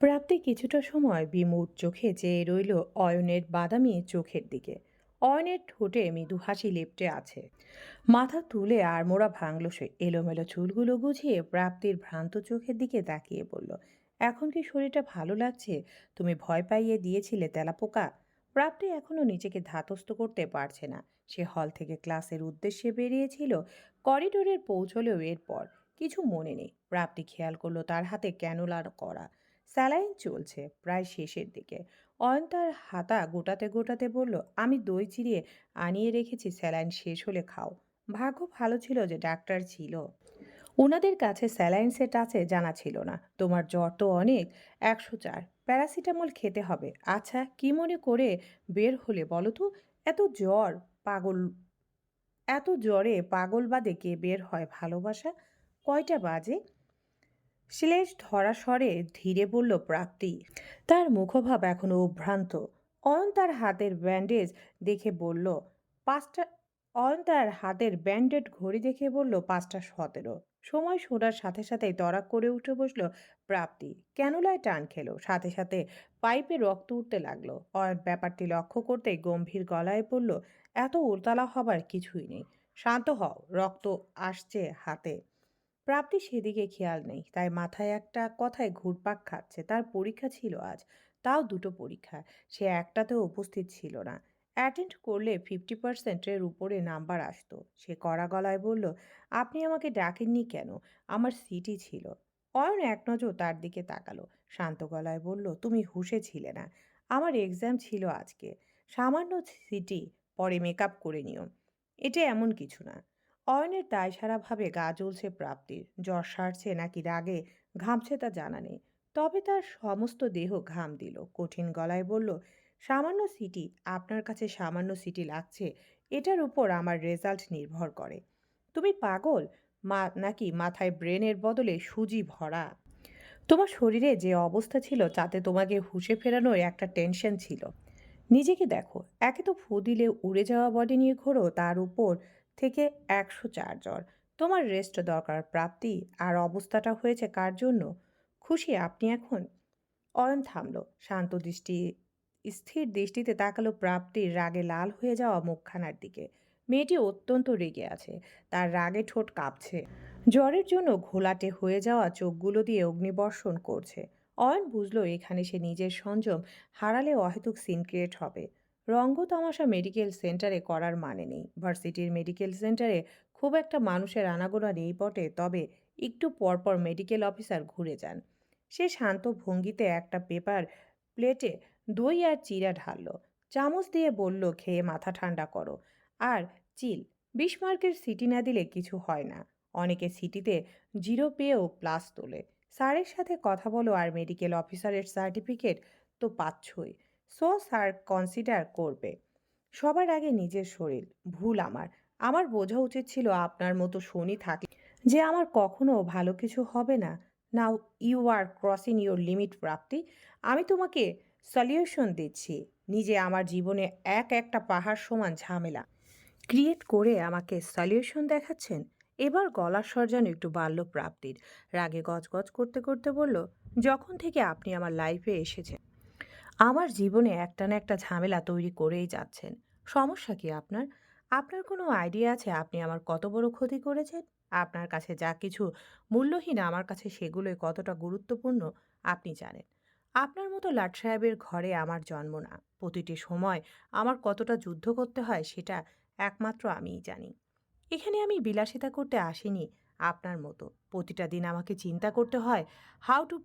প্রাপ্তি কিছুটা সময় বিমূঢ় চোখে চেয়ে রইল অয়নের বাদামি চোখের দিকে। অয়নের ঠোঁটে মৃদু হাসি লেপ্টে আছে। মাথা তুলে আড়মোড়া ভাঙল সে। এলোমেলো চুলগুলো গুছিয়ে প্রাপ্তির ভ্রান্ত চোখের দিকে তাকিয়ে বলল, এখন কি শরীরটা ভালো লাগছে? তুমি ভয় পাইয়ে দিয়েছিলে তেলাপোকা। প্রাপ্তি এখনো নিজেকে ধাতস্থ করতে পারছে না। সে হল থেকে ক্লাসের উদ্দেশ্যে বেরিয়েছিল। করিডোরের পৌঁছলেও এরপর কিছু মনে নেই। প্রাপ্তি খেয়াল করলো তার হাতে ক্যানুলার করা। স্যালাইন চলছে প্রায় শেষের দিকে। অয়ন তার হাতা গোটাতে গোটাতে বলল, আমি দই চিড়িয়ে আনিয়ে রেখেছি, স্যালাইন শেষ হলে খাও। ভাগ্য ভালো ছিল যে ডাক্তার ছিল। ওনাদের কাছে স্যালাইন সেট আছে জানা ছিল না। তোমার জ্বর তো অনেক, 104, প্যারাসিটামল খেতে হবে। আচ্ছা, কি মনে করে বের হলে বলো তো? এত জ্বর, পাগল, এত জ্বরে পাগল বাদে কে বের হয় ভালোবাসা? কয়টা বাজে? শ্লেষ ধরা স্বরে ধীরে বলল প্রাপ্তি। তার মুখভাব এখনো অভ্রান্ত। অয়ন তার হাতের ব্যান্ডেজ দেখে বলল, পাঁচটা। অয়ন তার হাতের ব্যান্ডেড ঘড়ি দেখে বলল, 5টা 17। সময় শোনার সাথে সাথেই তড়াক করে উঠে বসলো প্রাপ্তি। ক্যানুলায় টান খেলো, সাথে সাথে পাইপে রক্ত উঠতে লাগলো। অয়ন ব্যাপারটি লক্ষ্য করতেই গম্ভীর গলায় বলল, এত উতলা হবার কিছুই নেই, শান্ত হও, রক্ত আসছে হাতে। প্রাপ্তি সেদিকে খেয়াল নেই, তাই মাথায় একটা কথায় ঘুরপাক খাচ্ছে। তার পরীক্ষা ছিল আজ, তাও দুটো পরীক্ষা। সে একটাতেও উপস্থিত ছিল না। অ্যাটেন্ড করলে 50%-এর উপরে নাম্বার আসতো। সে কড়া গলায় বলল, আপনি আমাকে ডাকেননি কেন? আমার সিটি ছিল। অয়ন এক নজর তার দিকে তাকালো, শান্ত গলায় বলল, তুমি হুঁশে ছিলে না। আমার এক্সাম ছিল আজকে। সামান্য সিটি, পরে মেকআপ করে নিও। এটা এমন কিছু না। অয়নের দায়সারাভাবে গা জ্বলছে প্রাপ্তির। জ্বর সারছে নাকি রাগে ঘামছে তা জানা নেই। তবে তার সমস্ত দেহ ঘাম দিল। কঠিন গলায় বলল, সামান্য সিটি, আপনার কাছে সামান্য সিটি লাগছে, এটার উপর আমার রেজাল্ট নির্ভর করে। তুমি পাগল নাকি মাথায় ব্রেনের বদলে সুজি ভরা? তোমার শরীরে যে অবস্থা ছিল তাতে তোমাকে হুঁশে ফেরানোর একটা টেনশন ছিল। নিজেকে দেখো, একে তো ফু দিলে উড়ে যাওয়া বডি নিয়ে ঘোরো, তার উপর থেকে 104 জ্বর। তোমার রেস্ট দরকার প্রাপ্তি। আর অবস্থাটা হয়েছে কার জন্য? খুশি আপনি এখন? অয়ন থামল, শান্ত দৃষ্টি, স্থির দৃষ্টিতে তাকালো প্রাপ্তির রাগে লাল হয়ে যাওয়া মুখখানার দিকে। মেয়েটি অত্যন্ত রেগে আছে, তার রাগে ঠোঁট কাঁপছে। জ্বরের জন্য ঘোলাটে হয়ে যাওয়া চোখগুলো দিয়ে অগ্নিবর্ষণ করছে। অয়ন বুঝলো এখানে সে নিজের সংযম হারালে অহেতুক সিন ক্রিয়েট হবে। রঙ্গ তামাশা মেডিকেল সেন্টারে করার মানে নেই। ভার্সিটির মেডিকেল সেন্টারে খুব একটা মানুষের আনাগোনা নেই বটে, তবে একটু পরপর মেডিকেল অফিসার ঘুরে যান। সে শান্ত ভঙ্গিতে একটা পেপার প্লেটে দই আর চিড়া ঢালল। চামচ দিয়ে বলল, খেয়ে মাথা ঠান্ডা করো। আর চিল, 20 মার্কের সিটি না দিলে কিছু হয় না। অনেকে সিটিতে জিরো পেয়েও প্লাস তোলে। স্যারের সাথে কথা বলো, আর মেডিকেল অফিসারের সার্টিফিকেট তো পাচ্ছই। সো স্যার কনসিডার করবে। সবার আগে নিজের শরীর। ভুল আমার। আমার বোঝা উচিত ছিল আপনার মতো শনি থাকলে যে আমার কখনো ভালো কিছু হবে না। Now you are crossing your limit Prapti. আমি তোমাকে সলিউশন দিচ্ছি। নিজে আমার জীবনে একটা পাহাড় সমান ঝামেলা ক্রিয়েট করে আমাকে সলিউশন দেখাচ্ছেন। এবার গলার স্বর যেন একটু বাড়ল প্রাপ্তির। রাগে গজগজ করতে করতে বলল, যখন থেকে আপনি আমার লাইফে এসেছেন আমার জীবনে একটা না একটা ঝামেলা তৈরি করেই যাচ্ছেন। সমস্যা কি আপনার? আপনার কোনো আইডিয়া আছে আপনি আমার কত বড় ক্ষতি করেছেন? আপনার কাছে যা কিছু মূল্যহীন আমার কাছে সেগুলোই কতটা গুরুত্বপূর্ণ আপনি জানেন। আপনার মতো লাট সাহেবের ঘরে আমার জন্ম না। প্রতিটি সময় আমার কতটা যুদ্ধ করতে হয় সেটা একমাত্র আমিই জানি। এখানে আমি বিলাসিতা করতে আসিনি আপনার মতো। প্রতিটা দিন আমাকে চিন্তা করতে হয় হাউ টু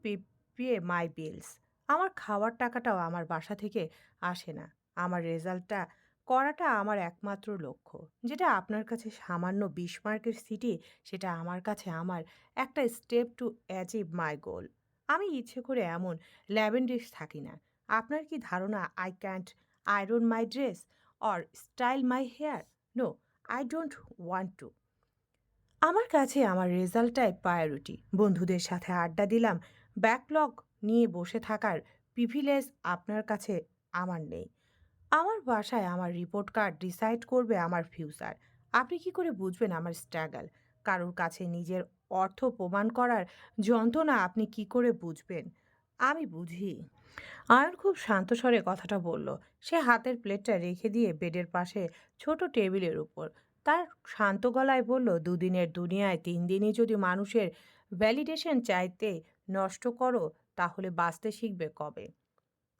পে মাই বিলস। আমার খাওয়ার টাকাটাও আমার বাসা থেকে আসে না। আমার রেজাল্টটা করাটা আমার একমাত্র লক্ষ্য। যেটা আপনার কাছে সামান্য 20 মার্কের সিটি, সেটা আমার কাছে আমার একটা স্টেপ টু অ্যাচিভ মাই গোল। আমি ইচ্ছে করে এমন ল্যাভেন্ডিস থাকি না। আপনার কি ধারণা I can't iron my dress or style my hair? No, I don't want to. আমার কাছে আমার রেজাল্টটাই প্রায়োরিটি। বন্ধুদের সাথে আড্ডা দিলাম, ব্যাকলগ নিয়ে বসে থাকার প্রিভিলেজ আপনার কাছে আমার নেই। আমার বাসায় আমার রিপোর্ট কার্ড ডিসাইড করবে আমার ফিউচার। আপনি কি করে বুঝবেন আমার স্ট্রাগল? কারোর কাছে নিজের অর্থ প্রমাণ করার যন্ত্রণা আপনি কি করে বুঝবেন? আমি বুঝি। আয়ন খুব শান্ত স্বরে কথাটা বলল। সে হাতের প্লেটটা রেখে দিয়ে বেডের পাশে ছোট টেবিলের উপর তার শান্ত গলায় বলল, দুদিনের দুনিয়ায় 3 দিনই যদি মানুষের ভ্যালিডেশন চাইতে নষ্ট করো, তাহলে বাঁচতে শিখবে কবে?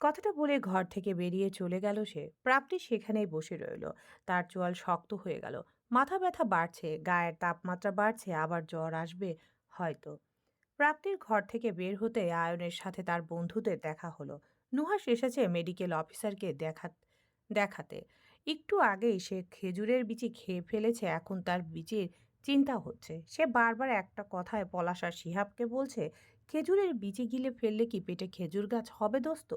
কথাটা বলে ঘর থেকে বেরিয়ে চলে গেল সে। প্রাপ্তি সেখানেই বসে রইল। তার চোয়াল শক্ত হয়ে গেল। মাথা ব্যথা বাড়ছে, গায়ের তাপমাত্রা বাড়ছে, আবার জ্বর আসবে হয়তো। প্রাপ্তির ঘর থেকে বের হতে আয়নের সাথে তার বন্ধুদের দেখা হলো। নুহাস এসেছে মেডিকেল অফিসারকে দেখাতে। একটু আগেই সে খেজুরের বিচি খেয়ে ফেলেছে, এখন তার বিচির চিন্তা হচ্ছে। সে বারবার একটা কথায় পলাশ আর শিহাবকে বলছে, খেজুরের বিচি গিলে ফেললে কি পেটে খেজুর গাছ হবে দোস্ত?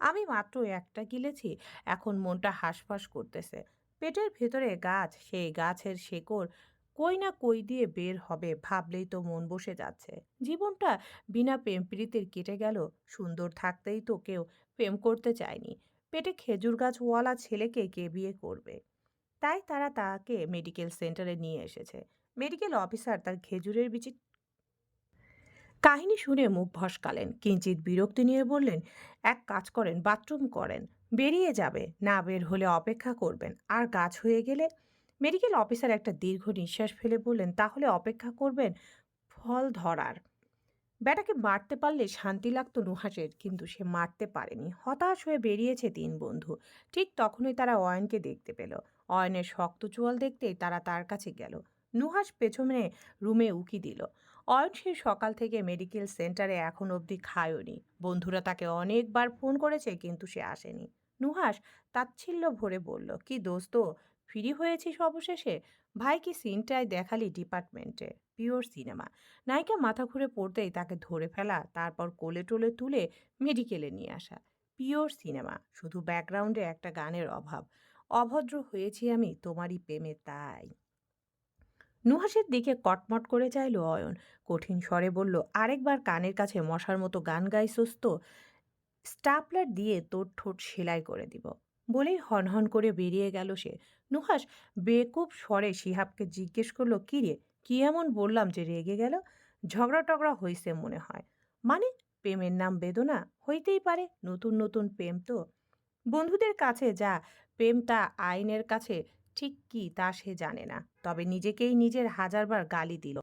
আমি মাত্র একটা গিলেছি, এখন মনটা হাঁসফাঁস করতেছে। পেটের ভেতরে গাছ, সেই গাছের শেকড় কই না কই দিয়ে বের হবে ভাবলেই তো মন বসে যাচ্ছে। জীবনটা বিনা প্রেম প্রীতির কেটে গেল। সুন্দর থাকতেই তো কেউ প্রেম করতে চায়নি। পেটে খেজুর গাছওয়ালা ছেলেকে কে বিয়ে করবে? তাই তারা তাকে মেডিকেল সেন্টারে নিয়ে এসেছে। মেডিকেল অফিসার তার খেজুরের বিচি কাহিনী শুনে মুখ ভসকালেন, কিঞ্চিত বিরক্তি নিয়ে বললেন, এক কাজ করেন, বাথরুম করেন, বেরিয়ে যাবে, না বের হলে অপেক্ষা করবেন, আর গাছ হয়ে গেলে? মেডিকেল অফিসার একটা দীর্ঘ নিঃশ্বাস ফেলে বললেন, তাহলে অপেক্ষা করবেন ফল ধরার। ব্যাটাকে মারতে পারলে শান্তি লাগতো নুহাসের, কিন্তু সে মারতে পারেনি। হতাশ হয়ে বেরিয়েছে 3 বন্ধু। ঠিক তখনই তারা অয়নকে দেখতে পেল। অয়নের শক্ত চোয়াল দেখতেই তারা তার কাছে গেল। নুহাস পেছনে রুমে উকি দিল। অয়ন সে সকাল থেকে মেডিকেল সেন্টারে এখন অবধি খায়নি। বন্ধুরা তাকে অনেকবার ফোন করেছে, কিন্তু সে আসেনি। নুহাস তাচ্ছিল্য ভরে বলল, কি দোস্ত, ফ্রি হয়েছিস অবশেষে? ভাই কি সিনটাই দেখালি ডিপার্টমেন্টে, পিওর সিনেমা। নায়িকা মাথা ঘুরে পড়তেই তাকে ধরে ফেলা, তারপর কোলে টোলে তুলে মেডিকেলে নিয়ে আসা। পিওর সিনেমা, শুধু ব্যাকগ্রাউন্ডে একটা গানের অভাব। অভদ্র হয়েছি আমি তোমারই প্রেমে তাই। নুহাসের দিকে কটমট করে চাইল অয়ন। কঠিন স্বরে বলল, আরেকবার কানের কাছে মশার মতো গান গাইছস তো স্টাপলার দিয়ে তোর ঠোঁট সেলাই করে দিব। বলেই হনহন করে বেরিয়ে গেল সে। নুহাস বেকুব স্বরে শিহাবকে জিজ্ঞেস করলো, কি রে, কি এমন বললাম যে রেগে গেল? ঝগড়া টগড়া হইছে মনে হয়। মানে, প্রেমের নাম বেদনা হইতেই পারে, নতুন নতুন প্রেম তো। বন্ধুদের কাছে যা প্রেম, তা আইনের কাছে ঠিক কি তা সে জানে না। তবে নিজেকেই নিজের হাজারবার গালি দিল।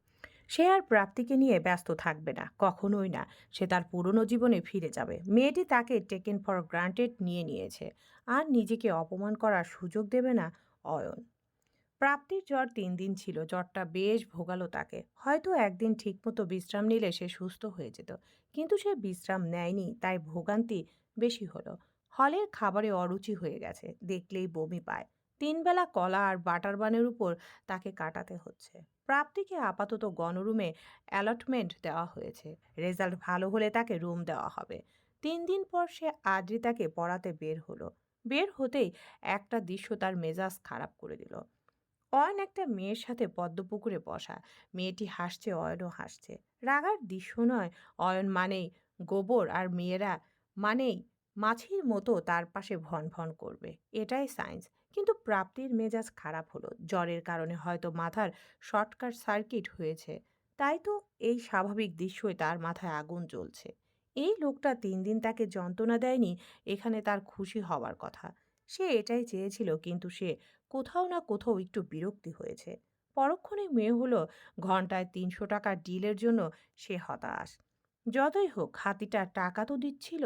সে আর প্রাপ্তিকে নিয়ে ব্যস্ত থাকবে না, কখনোই না। সে তার পুরনো জীবনে ফিরে যাবে। মেয়েটি তাকে টেকেন ফর গ্রান্টেড নিয়ে নিয়েছে, আর নিজেকে অপমান করার সুযোগ দেবে না অয়ন। প্রাপ্তির জ্বর 3 দিন ছিল। জ্বরটা বেশ ভোগালো তাকে। হয়তো একদিন ঠিকমতো বিশ্রাম নিলে সে সুস্থ হয়ে যেত, কিন্তু সে বিশ্রাম নেয়নি, তাই ভোগান্তি বেশি হলো। হলের খাবারে অরুচি হয়ে গেছে, দেখলেই বমি পায়। 3 বেলা কলা আর বাটার বানের উপর তাকে কাটাতে হচ্ছে। প্রাপ্তিকে আপাতত গণরুমে অ্যালটমেন্ট দেওয়া হয়েছে। রেজাল্ট ভালো হলে তাকে রুম দেওয়া হবে। 3 দিন পর সে আদ্রিতাকে পড়াতে বের হলো। বের হতেই একটা দৃশ্য তার মেজাজ খারাপ করে দিল। অয়ন একটা মেয়ের সাথে পদ্মপুকুরে বসা। মেয়েটি হাসছে, অয়নও হাসছে। রাগার দৃশ্য নয়। অয়ন মানেই গোবর, আর মেয়েরা মানেই মাছির মতো তার পাশে ভন ভন করবে। এটাই সায়েন্স। কিন্তু প্রাপ্তির মেজাজ খারাপ হলো। জ্বরের কারণে হয়তো মাথার শর্টকাট সার্কিট হয়েছে। তাই তো এই স্বাভাবিক দৃশ্যই তার মাথায় আগুন জ্বলছে। এই লোকটা 3 দিন তাকে যন্ত্রণা দেয়নি, এখানে তার খুশি হওয়ার কথা। সে এটাই চেয়েছিল, কিন্তু সে কোথাও না কোথাও একটু বিরক্তি হয়েছে। পরক্ষণে মেয়ে হলো ঘন্টায় 300 টাকার ডিলের জন্য সে হতাশ। যতই হোক, হাতিটা টাকা তো দিচ্ছিল।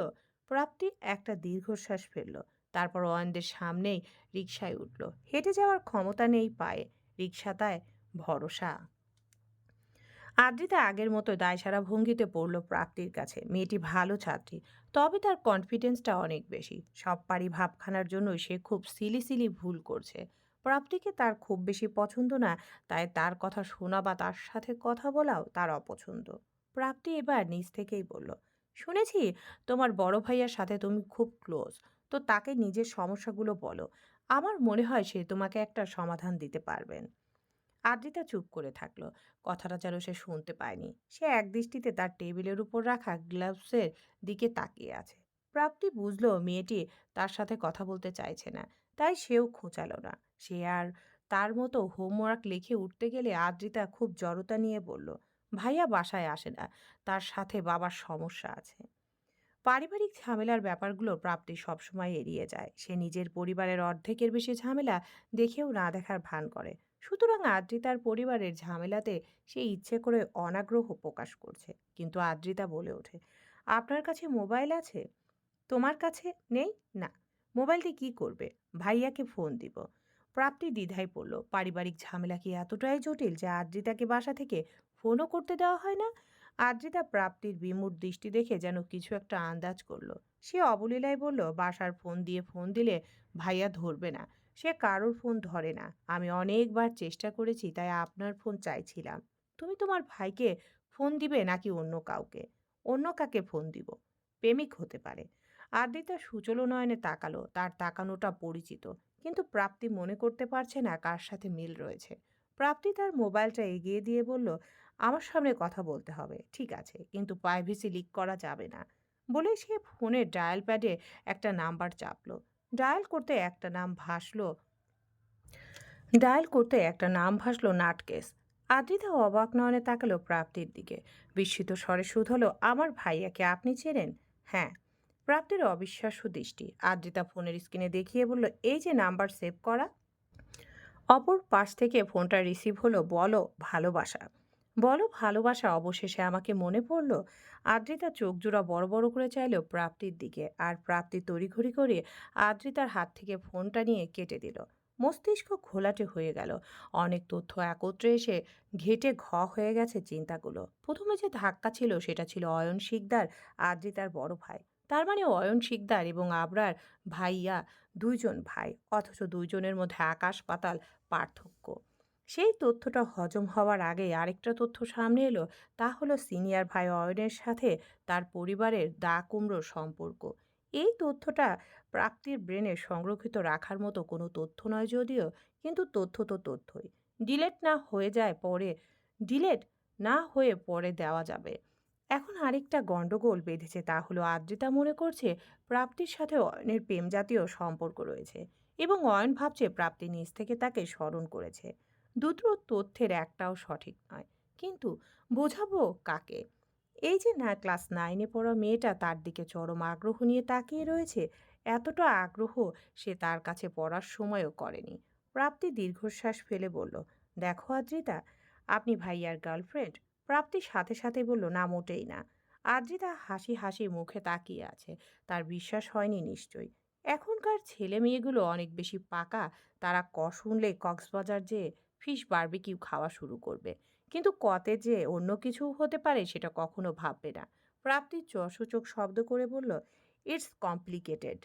প্রাপ্তি একটা দীর্ঘশ্বাস ফেলল। তারপর অয়নদের সামনেই রিকশায় উঠল। হেঁটে যাওয়ার ক্ষমতা নেই পায়ে, রিকশাটায় ভরসা। আদ্রিতা আগের মতো দায়সারা ভঙ্গিতে পড়ল প্রাপ্তির কাছে। মেয়েটি ভালো ছাত্রী, তবে তার কনফিডেন্সটা অনেক বেশি। সব পারি ভাবখানার জন্য সে খুব সিলি সিলি ভুল করছে। প্রাপ্তিকে তার খুব বেশি পছন্দ না, তাই তার কথা শোনা বা তার সাথে কথা বলাও তার অপছন্দ। প্রাপ্তি এবার নিজ থেকেই বলল, শুনেছি তোমার বড় ভাইয়ার সাথে তুমি খুব ক্লোজ, তো তাকে নিজের সমস্যাগুলো বলো। আমার মনে হয় সে তোমাকে একটা সমাধান দিতে পারবেন। আদ্রিতা চুপ করে থাকলো। কথাটা যেন সে শুনতে পায়নি। সে একদৃষ্টিতে তার টেবিলের উপর রাখা গ্লাভসের দিকে তাকিয়ে আছে। প্রাপ্তি বুঝলো মেয়েটি তার সাথে কথা বলতে চাইছে না, তাই সেও খোঁচালো না। সে আর তার মতো হোমওয়ার্ক লিখে উঠতে গেলে আদ্রিতা খুব জড়তা নিয়ে বলল, ভাইয়া বাসায় আসে না, তার সাথে বাবার সমস্যা আছে। পারিবারিক ঝামেলার ব্যাপারগুলো প্রাপ্তি সবসময় এড়িয়ে যায়। সে নিজের পরিবারের অর্ধেকের বেশি ঝামেলা দেখেও না দেখার ভান করে। সুতরাং আদ্রিতার পরিবারের ঝামেলাতে সে ইচ্ছে করে অনাগ্রহ প্রকাশ করছে। কিন্তু আদ্রিতা বলে ওঠে, আপনার কাছে মোবাইল আছে, তোমার কাছে নেই? না। মোবাইল দিয়ে কি করবে? ভাইয়াকে ফোন দিব। প্রাপ্তি দ্বিধায় পড়ল। পারিবারিক ঝামেলা কি এতটাই জটিল যে আদ্রিতাকে বাসা থেকে ফোনও করতে দেওয়া হয় না? আদ্রিতা প্রাপ্তির বিমূঢ় দৃষ্টি দেখে যেন কিছু একটা আন্দাজ করল। সে অবলীলায় বলল, বাসার ফোন দিয়ে ফোন দিলে ভাইয়া ধরবে না। সে কারোর ফোন ধরে না। আমি অনেকবার চেষ্টা করেছি, তাই আপনার ফোন চাইছিলাম। তুমি তোমার ভাইকে ফোন দিবে নাকি অন্য কাউকে? অন্য কাকে ফোন দিব? প্রেমিক হতে পারে। আদ্রিতা সুচলো নয়নে তাকালো। তার তাকানোটা পরিচিত, কিন্তু প্রাপ্তি মনে করতে পারছে না কার সাথে মিল রয়েছে। প্রাপ্তি তার মোবাইলটা এগিয়ে দিয়ে বলল, আমার সামনে কথা বলতে হবে ঠিক আছে, কিন্তু প্রাইভেসি লিক করা যাবে না। বলে সে ফোনের ডায়াল প্যাডে একটা নাম্বার চাপলো। ডায়াল করতে একটা নাম ভাসলো ডায়াল করতে একটা নাম ভাসলো নাটকেস। আদ্রিতা অবাক নয়নে তাকালো প্রাপ্তির দিকে। বিস্মিত স্বরে শুধালো, আমার ভাইয়াকে আপনি চেনেন? হ্যাঁ। প্রাপ্তির অবিশ্বাস্য দৃষ্টি। আদ্রিতা ফোনের স্ক্রিনে দেখিয়ে বলল, এই যে নাম্বার সেভ করা। অপর পাশ থেকে ফোনটা রিসিভ হলো। বলো ভালোবাসা। বলো ভালোবাসা, অবশেষে আমাকে মনে পড়ল। আদ্রিতা চোখ জোড়া বড় বড় করে চাইল প্রাপ্তির দিকে, আর প্রাপ্তি তড়িঘড়ি করে আদ্রিতার হাত থেকে ফোনটা নিয়ে কেটে দিল। মস্তিষ্ক ঘোলাটে হয়ে গেল। অনেক তথ্য একত্রে এসে ঘেটে হয়ে গেছে চিন্তাগুলো। প্রথমে যে ধাক্কা ছিল সেটা ছিল অয়ন শিকদার, আদ্রিতার বড় ভাই। তার মানে অয়ন শিকদার এবং আবরার ভাইয়া দুইজন ভাই, অথচ দুইজনের মধ্যে আকাশ পাতাল পার্থক্য। সেই তথ্যটা হজম হওয়ার আগে আরেকটা তথ্য সামনে এলো। তা হলো সিনিয়র ভাই অয়নের সাথে তার পরিবারের দা কুমড়োর সম্পর্ক। এই তথ্যটা প্রাপ্তির ব্রেনে সংরক্ষিত রাখার মতো কোনো তথ্য নয় যদিও, কিন্তু তথ্য তো তথ্যই। ডিলেট না হয়ে যায় পরে ডিলেট না হয়ে পরে দেওয়া যাবে। এখন আরেকটা গন্ডগোল বেঁধেছে, তা হলো আদ্রিতা মনে করছে প্রাপ্তির সাথে অয়নের প্রেম জাতীয় সম্পর্ক রয়েছে, এবং অয়ন ভাবছে প্রাপ্তি নিজ থেকে তাকে স্মরণ করেছে। দুটো তথ্যের একটাও সঠিক নয়, কিন্তু বোঝাবো কাকে? এই যে না ক্লাস 9-এ পড়া মেয়েটা তার দিকে চরম আগ্রহ নিয়ে তাকিয়ে রয়েছে। এতটা আগ্রহ সে তার কাছে পড়ার সময়ও করেনি। প্রাপ্তি দীর্ঘশ্বাস ফেলে বলল, দেখো আদ্রিতা, আপনি ভাইয়ার গার্লফ্রেন্ড? প্রাপ্তির সাথে সাথে বলল, না মোটেই না। আদ্রিতা হাসি হাসি মুখে তাকিয়ে আছে। তার বিশ্বাস হয়নি নিশ্চয়ই। এখনকার ছেলে মেয়েগুলো অনেক বেশি পাকা। তারা শুনলে কক্সবাজার যেয়ে ফিশ বারবিকিউ খাওয়া শুরু করবে, কিন্তু কতে যে অন্য কিছু হতে পারে সেটা কখনো ভাববে না। প্রাপ্তি সূচক শব্দ করে বলল, ইটস কমপ্লিকেটেড।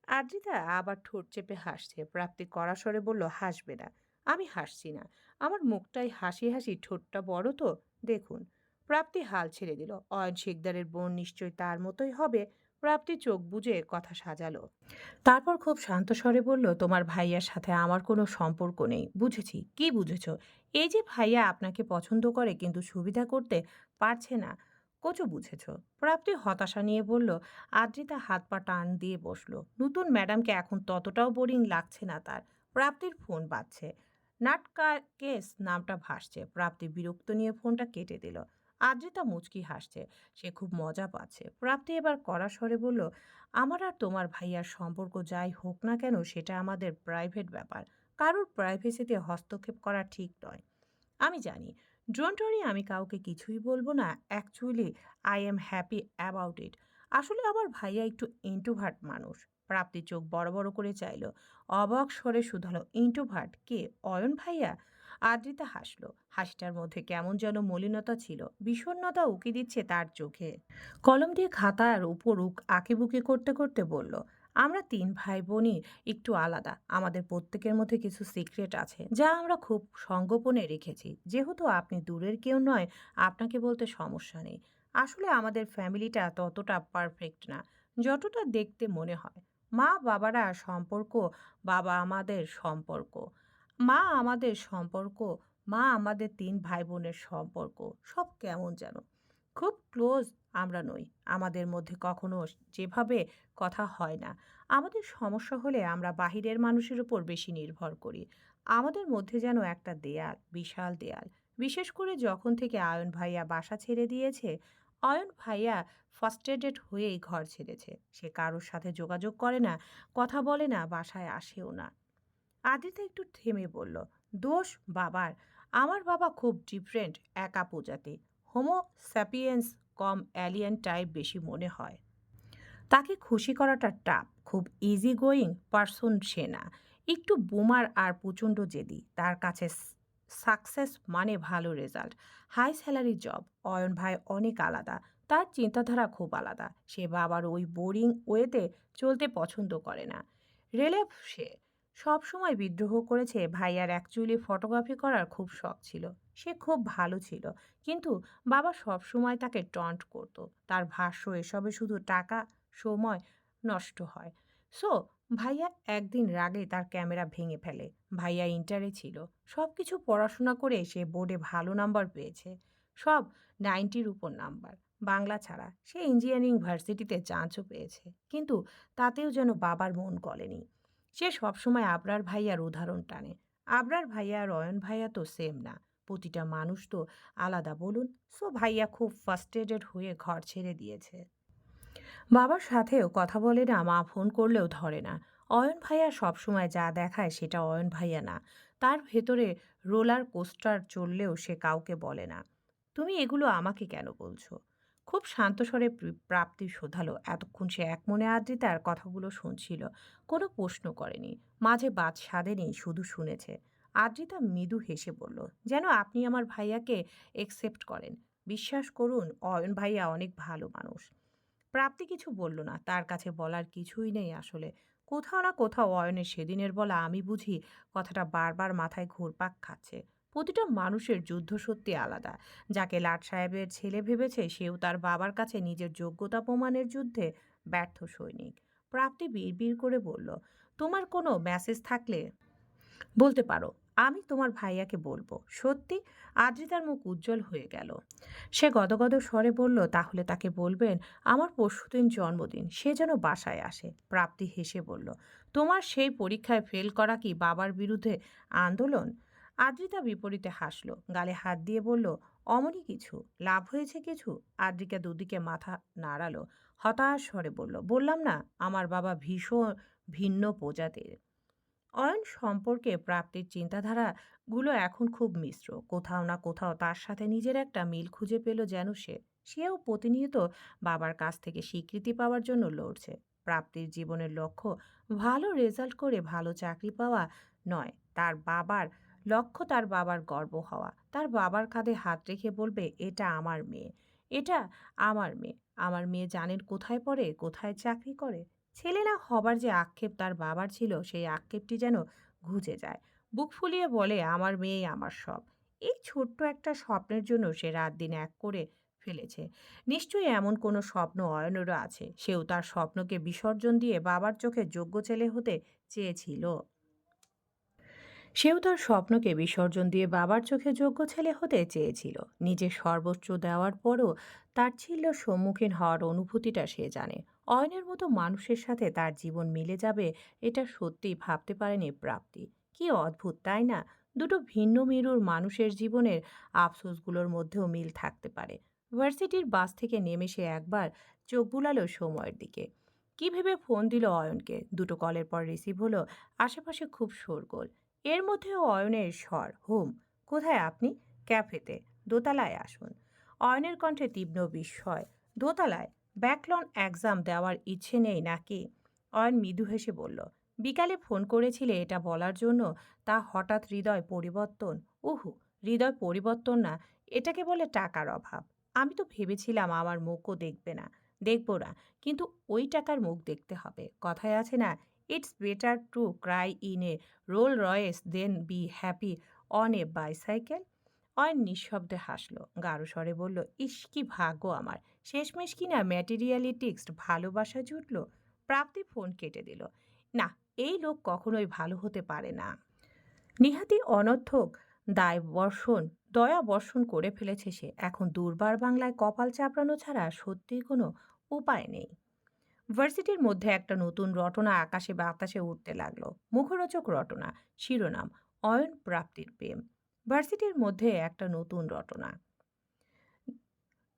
আদ্রিতা আবার ঠোঁট চেপে হাসছে। প্রাপ্তি কড়া স্বরে বলল, হাসবে না। আমি হাসছি না। আমার মুখটাই হাসি হাসি, ঠোঁটটা বড় তো, দেখুন। প্রাপ্তি হাল ছেড়ে দিল। অয়ন শিকদারের বোন নিশ্চয়ই তার মতোই হবে। প্রাপ্তি চোখ বুজে কথা সাজালো। তারপর খুব শান্ত স্বরে বলল, তোমার ভাইয়ার সাথে আমার কোনো সম্পর্ক নেই। বুঝেছি। কি বুঝেছ? এই যে ভাইয়া আপনাকে পছন্দ করে কিন্তু সুবিধা করতে পারছে না, কচু বুঝেছ। প্রাপ্তি হতাশা নিয়ে বলল। আদ্রিতা হাত পা টান দিয়ে বসলো। নতুন ম্যাডামকে এখন ততটাও বোরিং লাগছে না তার। প্রাপ্তির ফোন বাজছে। নাটকা কেস নামটা ভাসছে। প্রাপ্তি বিরক্ত নিয়ে ফোনটা কেটে দিল। আদ্রিতা মুচকি হাসছে। সে খুব মজা পাচ্ছে। প্রাপ্তি এবার কড়া স্বরে বলল, আমার আর তোমার ভাইয়ার সম্পর্ক যাই হোক না কেন সেটা আমাদের প্রাইভেট ব্যাপার। কারোর প্রাইভেসিতে হস্তক্ষেপ করা ঠিক নয়। আমি জানি। ডোন্ট ওয়ারি, আমি কাউকে কিছুই বলবো না। Actually I am happy about it. আসলে আমার ভাইয়া একটু ইন্ট্রোভার্ট মানুষ। প্রাপ্তি চোখ বড় বড় করে চাইল। অবাক স্বরে শুধালো, ইন্ট্রোভার্ট কে? অয়ন ভাইয়া? আদ্রিতা হাসলো। হাসিটার মধ্যে কেমন যেন মলিনতা ছিল। বিষণ্ণতা উকি দিচ্ছে তার চোখে। কলম দিয়ে খাতার উপর আঁকিবুকি করতে করতে বলল, আমরা 3 ভাই বোনই একটু আলাদা। আমাদের প্রত্যেকের মধ্যে কিছু সিক্রেট আছে যা আমরা খুব সংগোপনে রেখেছি। যেহেতু আপনি দূরের কেউ নয়, আপনাকে বলতে সমস্যা নেই। আসলে আমাদের ফ্যামিলিটা ততটা পারফেক্ট না যতটা দেখতে মনে হয়। মা বাবারা সম্পর্ক, বাবা আমাদের সম্পর্ক, মা আমাদের সম্পর্ক, মা আমাদের 3 ভাই বোনের সম্পর্ক, সব কেমন যেন খুব ক্লোজ আমরা নই। আমাদের মধ্যে কখনো যেভাবে কথা হয় না। আমাদের সমস্যা হলে আমরা বাহিরের মানুষের উপর বেশি নির্ভর করি। আমাদের মধ্যে যেন একটা দেয়াল, বিশাল দেয়াল। বিশেষ করে যখন থেকে আয়ন ভাইয়া বাসা ছেড়ে দিয়েছে, অয়ন ভাইয়া ফার্স্ট্রেটেড হয়েই ঘর ছেড়েছে। সে কারোর সাথে যোগাযোগ করে না, কথা বলে না, বাসায় আসেও না। আদিত্য একটু থেমে বলল, দোষ বাবার। আমার বাবা খুব ডিফারেন্ট, একা প্রজাতি। হোমো স্যাপিয়েন্স কম অ্যালিয়েন টাইপ বেশি মনে হয়। তাকে খুশি করাটা টাফ। খুব ইজি গোয়িং পারসন সে না। একটু বুমার আর প্রচণ্ড জেদি। তার কাছে সাকসেস মানে ভালো result, high salary job. Ayan ভাই অনেক আলাদা। তার চিন্তাধারা খুব আলাদা। সে বাবার ওই বোরিং ওয়েতে চলতে পছন্দ করে না। রেলেভ সে সব সময় বিদ্রোহ করেছে। ভাইয়ার অ্যাকচুয়ালি ফটোগ্রাফি করার খুব শখ ছিল। সে খুব ভালো ছিল। কিন্তু বাবা সব সময় তাকে টন্ট করত। তার ভাষ্য এসবে শুধু টাকা, সময় নষ্ট হয়। সো ভাইয়া একদিন রাগে তার ক্যামেরা ভেঙে ফেলে। ভাইয়া ইন্টারে ছিল। সব কিছু পড়াশোনা করে সে বোর্ডে ভালো নাম্বার পেয়েছে। সব 90-র উপর নাম্বার। বাংলা ছাড়া সে ইঞ্জিনিয়ারিং ভার্সিটিতে চান্সও পেয়েছে। কিন্তু তাতেও যেন বাবার মন গলেনি। সে সবসময় আবরার ভাইয়ার উদাহরণ টানে। আবরার ভাইয়া আর অয়ন ভাইয়া তো সেম না। প্রতিটা মানুষ তো আলাদা বলুন। সো ভাইয়া খুব ফার্স্ট্রেটেড হয়ে ঘর ছেড়ে দিয়েছে। বাবার সাথেও কথা বলে না, মা ফোন করলেও ধরে না। অয়ন ভাইয়া সবসময় যা দেখায় সেটা অয়ন ভাইয়া না। তার ভেতরে রোলার কোস্টার চললেও সে কাউকে বলে না। তুমি এগুলো আমাকে কেন বলছো? খুব শান্ত স্বরে প্রাপ্তি শোধালো। এতক্ষণ সে এক মনে আদ্রিতার কথাগুলো শুনছিল, কোনো প্রশ্ন করেনি, মাঝে বাদ সাধেনি, শুধু শুনেছে। আদ্রিতা মৃদু হেসে বলল, যেন আপনি আমার ভাইয়াকে একসেপ্ট করেন। বিশ্বাস করুন, অয়ন ভাইয়া অনেক ভালো মানুষ। প্রাপ্তি কিছু বলল না। তার কাছে বলার কিছুই নেই আসলে। কোথাও না কোথাও অয়নের সেদিনের বলা আমি বুঝি কথাটা বারবার মাথায় ঘুরপাক খাচ্ছে। প্রতিটা মানুষের যুদ্ধ সত্যি আলাদা। যাকে লাট সাহেবের ছেলে ভেবেছে সেও তার বাবার কাছে নিজের যোগ্যতা প্রমাণের যুদ্ধে ব্যর্থ সৈনিক। প্রাপ্তি বিড়বিড় করে বলল, তোমার কোনো মেসেজ থাকলে বলতে পারো। আমি তোমার ভাইয়াকে বলবো। সত্যি? আদ্রিতার মুখ উজ্জ্বল হয়ে গেল। সে গদগদ স্বরে বলল, তাহলে তাকে বলবেন আমার পরশুদিন জন্মদিন, সে যেন বাসায় আসে। প্রাপ্তি হেসে বলল, তোমার সেই পরীক্ষায় ফেল করা কি বাবার বিরুদ্ধে আন্দোলন? আদ্রিতা বিপরীতে হাসলো, গালে হাত দিয়ে বলল, অমনি কিছু। লাভ হয়েছে কিছু? আদ্রিকা দুদিকে মাথা নাড়ালো, হতাশ স্বরে বলল, বললাম না আমার বাবা ভীষণ ভিন্ন প্রজাতির। অয়ন সম্পর্কে প্রাপ্তির চিন্তাধারাগুলো এখন খুব মিশ্র। কোথাও না কোথাও তার সাথে নিজের একটা মিল খুঁজে পেল যেন সে। সেও প্রতিনিয়ত বাবার কাছ থেকে স্বীকৃতি পাওয়ার জন্য লড়ছে। প্রাপ্তির জীবনের লক্ষ্য ভালো রেজাল্ট করে ভালো চাকরি পাওয়া নয়। তার বাবার লক্ষ্য তার বাবার গর্ব হওয়া। তার বাবার কাঁধে হাত রেখে বলবে, এটা আমার মেয়ে, এটা আমার মেয়ে। আমার মেয়ে জানেন কোথায় পড়ে, কোথায় চাকরি করে। ছেলে না হবার যে আক্ষেপ তার বাবার ছিল, সেই আক্ষেপটি যেন ঘুচে যায়। বুক ফুলিয়ে বলে, আমার মেয়েই আমার সব। এই ছোট্ট একটা স্বপ্নের জন্য সে রাত দিন এক করে ফেলেছে। নিশ্চয়ই এমন কোনো স্বপ্ন অয়নেরও আছে। সেও তার স্বপ্নকে বিসর্জন দিয়ে বাবার চোখে যোগ্য ছেলে হতে চেয়েছিল। সেও তার স্বপ্নকে বিসর্জন দিয়ে বাবার চোখে যোগ্য ছেলে হতে চেয়েছিল। নিজের সর্বোচ্চ দেওয়ার পরও তার ছিল সম্মুখীন হওয়ার অনুভূতিটা সে জানে। অয়নের মতো মানুষের সাথে তার জীবন মিলে যাবে, এটা সত্যিই ভাবতে পারেনি প্রাপ্তি। কি অদ্ভুত তাই না? দুটো ভিন্ন মেরুর মানুষের জীবনের আফসোসগুলোর মধ্যেও মিল থাকতে পারে। ভার্সিটির বাস থেকে নেমে সে একবার চোখ বুলালো সময়ের দিকে। কি ভেবে ফোন দিল অয়নকে। দুটো কলের পর রিসিভ হলো। আশেপাশে খুব শোরগোল। এর মধ্যেও অয়নের স্বর, হুম। কোথায় আপনি? ক্যাফেতে। দোতলায় আসুন। অয়নের কণ্ঠে তীব্র বিস্ময়। দোতলায়? ব্যাকলন এক্সাম দেওয়ার ইচ্ছে নেই নাকি? অয়ন মৃদু হেসে বলল, বিকালে ফোন করেছিলে এটা বলার জন্য। তা হঠাৎ হৃদয় পরিবর্তন? উহু, হৃদয় পরিবর্তন না, এটাকে বলে টাকার অভাব। আমি তো ভেবেছিলাম আমার মুখও দেখবে না। দেখব না, কিন্তু ওই টাকার মুখ দেখতে হবে। কথায় আছে না, it's better to cry in a Rolls Royce than be happy on a bicycle. Ayan নিঃশব্দে হাসলো, গাঢ় স্বরে বলল, ইস কি ভাগ্য আমার। শেষমেশ কিনা ম্যাটেরিয়ালিটিক্স ভালোবাসা জুটল। প্রাপ্তি ফোন কেটে দিল। না, এই লোক কখনোই ভালো হতে পারে না। নিহাতি অনর্থক দায় বর্ষণ দয়া বর্ষণ করে ফেলেছে সে। এখন দুর্বার বাংলায় কপাল চাপড়ানো ছাড়া সত্যিই কোনো উপায় নেই। ভার্সিটির মধ্যে একটা নতুন রটনা আকাশে বাতাসে উঠতে লাগলো। মুখরোচক রটনা। শিরোনাম, অয়ন প্রাপ্তির প্রেম। ভার্সিটির মধ্যে একটা নতুন রটনা।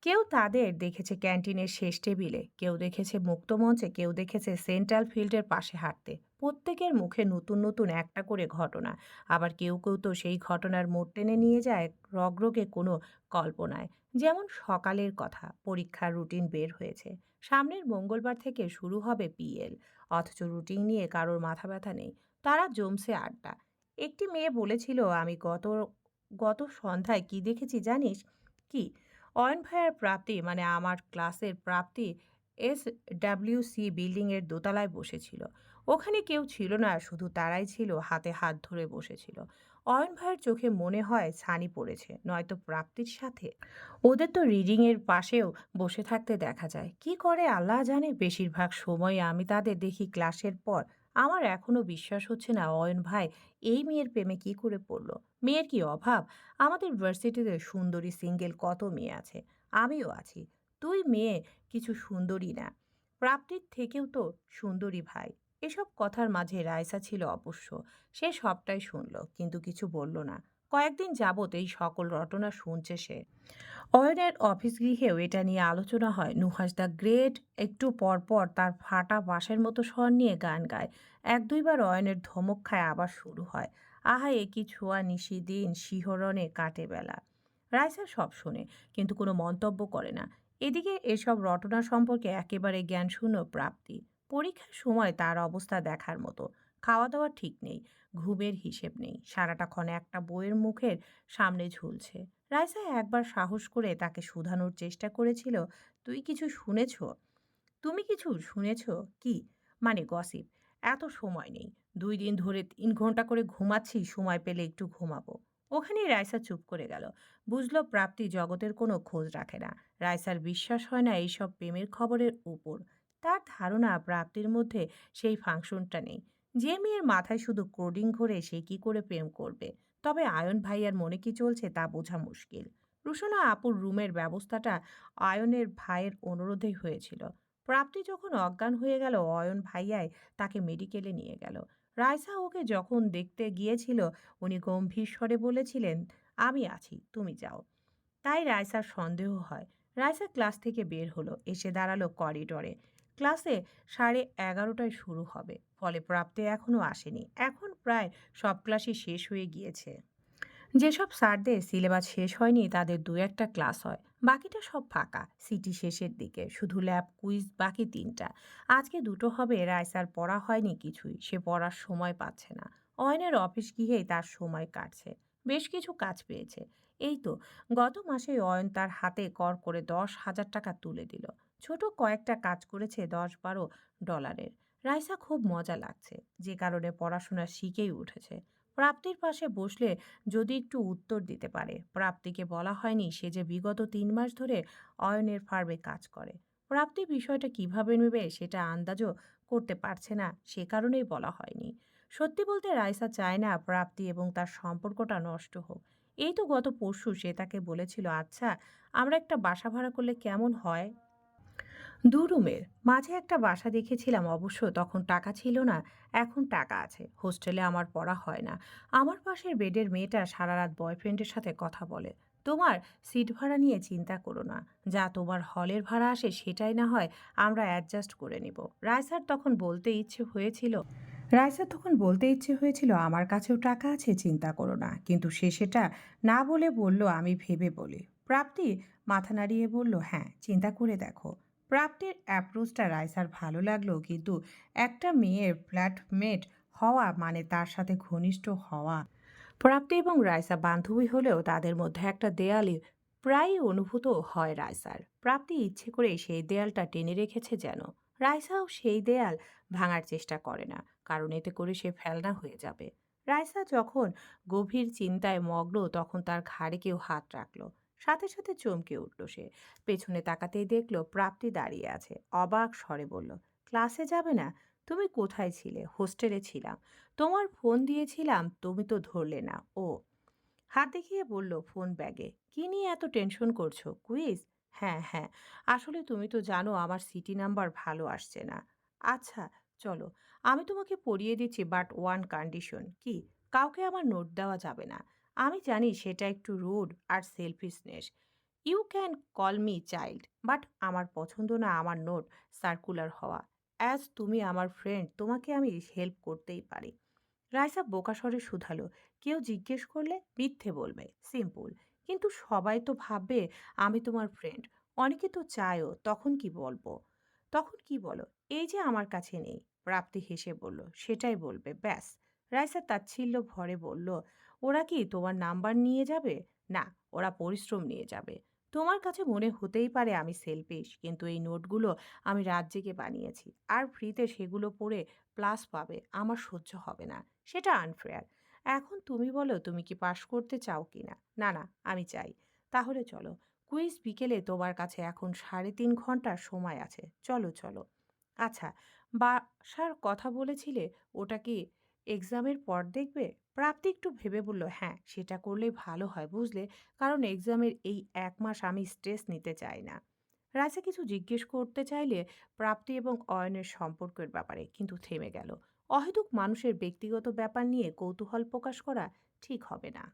কেউ তাদের দেখেছে ক্যান্টিনের শেষ টেবিলে, কেউ দেখেছে মুক্তমঞ্চে, কেউ দেখেছে সেন্ট্রাল ফিল্ডের পাশে হাঁটতে। প্রত্যেকের মুখে নতুন নতুন একটা করে ঘটনা। আবার কেউ কেউ তো সেই ঘটনার মোড় টেনে নিয়ে যায় রগরগে কোনো কল্পনায়। যেমন সকালের কথা, পরীক্ষার রুটিন বের হয়েছে, সামনের মঙ্গলবার থেকে শুরু হবে পিএল, অথচ রুটিন নিয়ে কারোর মাথা ব্যথা নেই। তারা জমছে আড্ডা। একটি মেয়ে বলেছিল, আমি গত গত সন্ধ্যায় কি দেখেছি জানিস? কি? অয়ন ভাইয়ার প্রাপ্তি, মানে আমার ক্লাসের প্রাপ্তি, SWC বিল্ডিংয়ের দোতলায় বসেছিল। ওখানে কেউ ছিল না, শুধু তারাই ছিল, হাতে হাত ধরে বসেছিল। অয়ন ভাইয়ের চোখে মনে হয় ছানি পড়েছে, নয়তো প্রাপ্তির সাথে। ওদের তো রিডিংয়ের পাশেও বসে থাকতে দেখা যায়। কি করে আল্লাহ জানে। বেশিরভাগ সময় আমি তাদের দেখি ক্লাসের পর। আমার এখনো বিশ্বাস হচ্ছে না অয়ন ভাই এই মেয়ের প্রেমে কি করে পড়লো। মেয়ের কি অভাব? আমাদের ভার্সিটিতে সুন্দরী সিঙ্গেল কত মেয়ে আছে। আমিও আছি। তুই মেয়ে কিছু সুন্দরী না, প্রাপ্তির থেকেও তো সুন্দরী ভাই। এসব কথার মাঝে রাইসা ছিল অবশ্য। সে সবটাই শুনল, কিন্তু কিছু বলল না। কয়েকদিন যাবৎ এই সকল রটনা শুনছে সে। অয়নের অফিস গৃহেও এটা নিয়ে আলোচনা হয়। নুহাস দ্য গ্রেট একটু পর পর তার ফাটা বাঁশের মতো স্বর নিয়ে গান গায়। এক দুইবার অয়নের ধমক খায়, আবার শুরু হয়। আহা, একি ছোঁয়া নিশি দিন, শিহরণে কাটে বেলা। রাইসা সব শোনে, কিন্তু কোনো মন্তব্য করে না। এদিকে এসব রটনা সম্পর্কে একেবারে জ্ঞানশূন্য প্রাপ্তি। পরীক্ষার সময় তার অবস্থা দেখার মতো। খাওয়া দাওয়া ঠিক নেই, ঘুমের হিসেব নেই, সারাটাক্ষণ একটা বইয়ের মুখের সামনে ঝুলছে। রাইসা একবার সাহস করে তাকে শুধানোর চেষ্টা করেছিল, তুই কিছু শুনেছ? তুমি কিছু শুনেছ? কি? মানে গসিপ। এত সময় নেই। 2 দিন ধরে 3 ঘন্টা করে ঘুমাচ্ছি, সময় পেলে একটু ঘুমাবো। ওখানেই রাইসা চুপ করে গেল। বুঝলো প্রাপ্তি জগতের কোনো খোঁজ রাখে না। রাইসার বিশ্বাস হয় না এইসব প্রেমের খবরের উপর। তার ধারণা প্রাপ্তির মধ্যে সেই ফাংশনটা নেই। যে মেয়ের মাথায় শুধু কোডিং ঘোরে সে কি করে প্রেম করবে? তবে আয়ন ভাইয়ার মনে কি চলছে তা বোঝা মুশকিল। রুশনা আপুর রুমের ব্যবস্থাটা আয়নের ভাইয়ের অনুরোধেই হয়েছিল। প্রাপ্তি যখন অজ্ঞান হয়ে গেল, অয়ন ভাইয়াই তাকে মেডিকেলে নিয়ে গেল। রাইসা ওকে যখন দেখতে গিয়েছিল, উনি গম্ভীর স্বরে বলেছিলেন, আমি আছি, তুমি যাও। তাই রাইসার সন্দেহ হয়। রাইসা ক্লাস থেকে বের হলো, এসে দাঁড়ালো করিডোরে। ক্লাসে 11:30টায় শুরু হবে, ফলে প্রাপ্তি এখনো আসেনি। এখন প্রায় সব ক্লাসই শেষ হয়ে গিয়েছে। যেসব স্যারদের সিলেবাস শেষ হয়নি তাদের দু একটা ক্লাস হয়, বাকিটা সব ফাঁকা। সিটি শেষের দিকে, শুধু ল্যাব কুইজ বাকি 3টা। আজকে দুটো হবে। রাইসার পড়া হয়নি কিছুই, সে পড়ার সময় পাচ্ছে না। অয়নের অফিস গিয়েই তার সময় কাটছে। বেশ কিছু কাজ পেয়েছে। এই তো গত মাসে অয়ন তার হাতে কর করে 10,000 টাকা তুলে দিল। ছোট কয়েকটা কাজ করেছে, 10-12 ডলারের। রাইসা খুব মজা লাগছে, যে কারণে পড়াশোনা শিখেই উঠেছে। প্রাপ্তির পাশে বসলে যদি একটু উত্তর দিতে পারে। প্রাপ্তিকে বলা হয়নি সে যে বিগত 3 মাস ধরে অয়নের ফার্মে কাজ করে। প্রাপ্তি বিষয়টা কিভাবে নেবে সেটা আন্দাজও করতে পারছে না, সে কারণেই বলা হয়নি। সত্যি বলতে রাইসা চায় না প্রাপ্তি এবং তার সম্পর্কটা নষ্ট হোক। এই তো গত পরশু সে তাকে বলেছিল, আচ্ছা আমরা একটা বাসা ভাড়া করলে কেমন হয়। 2 রুমের মাঝে একটা বাসা দেখেছিলাম, অবশ্য তখন টাকা ছিল না। এখন টাকা আছে। হোস্টেলে আমার পড়া হয় না। আমার পাশের বেডের মেয়েটা সারা রাত বয়ফ্রেন্ডের সাথে কথা বলে। তোমার সিট ভাড়া নিয়ে চিন্তা করো না, যা তোমার হলের ভাড়া আসে সেটাই না হয় আমরা অ্যাডজাস্ট করে নিব। রাইসার তখন বলতে ইচ্ছে হয়েছিল, আমার কাছেও টাকা আছে, চিন্তা করো না। কিন্তু সে সেটা না বলে বলল, আমি ভেবে বলি। প্রাপ্তি মাথা নাড়িয়ে বলল, হ্যাঁ, চিন্তা করে দেখো। প্রাপ্তির অ্যাপ্রোচটা রাইসার ভালো লাগলো, কিন্তু একটা মেয়ের ফ্ল্যাটমেট হওয়া মানে তার সাথে ঘনিষ্ঠ হওয়া। প্রাপ্তি এবং রাইসা বান্ধবী হলেও তাদের মধ্যে একটা দেয়ালই প্রায়ই অনুভূত হয় রাইসার। প্রাপ্তি ইচ্ছে করে সেই দেয়ালটা টেনে রেখেছে যেন। রাইসাও সেই দেয়াল ভাঙার চেষ্টা করে না, কারণ এতে করে সে ফেলনা হয়ে যাবে। রাইসা যখন গভীর চিন্তায় মগ্ন, তখন তার ঘাড়ে কেউ হাত রাখলো। সাথে সাথে চমকে উঠল সে। পেছনে তাকাতেই দেখলো প্রাপ্তি দাঁড়িয়ে আছে। অবাক স্বরে বলল, ক্লাসে যাবে না? তুমি কোথায় ছিলে? হোস্টেলে ছিলাম। তোমার ফোন দিয়েছিলাম, তুমি তো ধরলে না। ও হাত দেখিয়ে বলল, ফোন ব্যাগে। কি নিয়ে এত টেনশন করছো? কুইজ? হ্যাঁ হ্যাঁ, আসলে তুমি তো জানো আমার সিটি নাম্বার ভালো আসছে না। আচ্ছা, চলো, আমি তোমাকে পড়িয়ে দিচ্ছি, বাট ওয়ান কন্ডিশন। কি? কাউকে আমার নোট দেওয়া যাবে না। আমি জানি সেটা একটু রুড আর selfishness, you can call me child, but আমার পছন্দ না আমার নোট সার্কুলার হওয়া। অ্যাজ তুমি আমার ফ্রেন্ড, তোমাকে আমি হেল্প করতেই পারি। রাইসা বোকা স্বরে শুধালো, কেউ জিজ্ঞেস করলে মিথ্যে বলবে, সিম্পল। কিন্তু সবাই তো ভাববে আমি তোমার ফ্রেন্ড। অনেকে তো চায়ও, তখন কি বলবো? তখন কি বলো? এই যে আমার কাছে নেই। প্রাপ্তি হেসে বলল, সেটাই বলবে, ব্যাস। রাইসা তাচ্ছিল্য ভরে বলল, ওরা কি তোমার নাম্বার নিয়ে যাবে? না, ওরা পরিশ্রম নিয়ে যাবে। তোমার কাছে মনে হতেই পারে আমি সেলফিশ, কিন্তু এই নোটগুলো আমি রাত জেগে বানিয়েছি। আর ফ্রিতে সেগুলো পড়ে প্লাস পাবে, আমার সহ্য হবে না। সেটা আনফেয়ার। এখন তুমি বলো, তুমি কি পাশ করতে চাও কিনা? না, না, আমি চাই। তাহলে চলো। কুইজ বিকেলে, তোমার কাছে এখন 3.5 ঘন্টার সময় আছে। চলো, চলো। আচ্ছা, বাসার কথা বলেছিলে, ওটা কি এক্সামের পর দেখবে? প্রাপ্তি একটু ভেবে বলল, হ্যাঁ, সেটা করলেই ভালো হয় বুঝলে, কারণ এক্সামের এই 1 মাস আমি স্ট্রেস নিতে চাই না। রাজা কিছু জিজ্ঞেস করতে চাইলে প্রাপ্তি এবং অয়নের সম্পর্কের ব্যাপারে, কিন্তু থেমে গেল। অহেতুক মানুষের ব্যক্তিগত ব্যাপার নিয়ে কৌতূহল প্রকাশ করা ঠিক হবে না।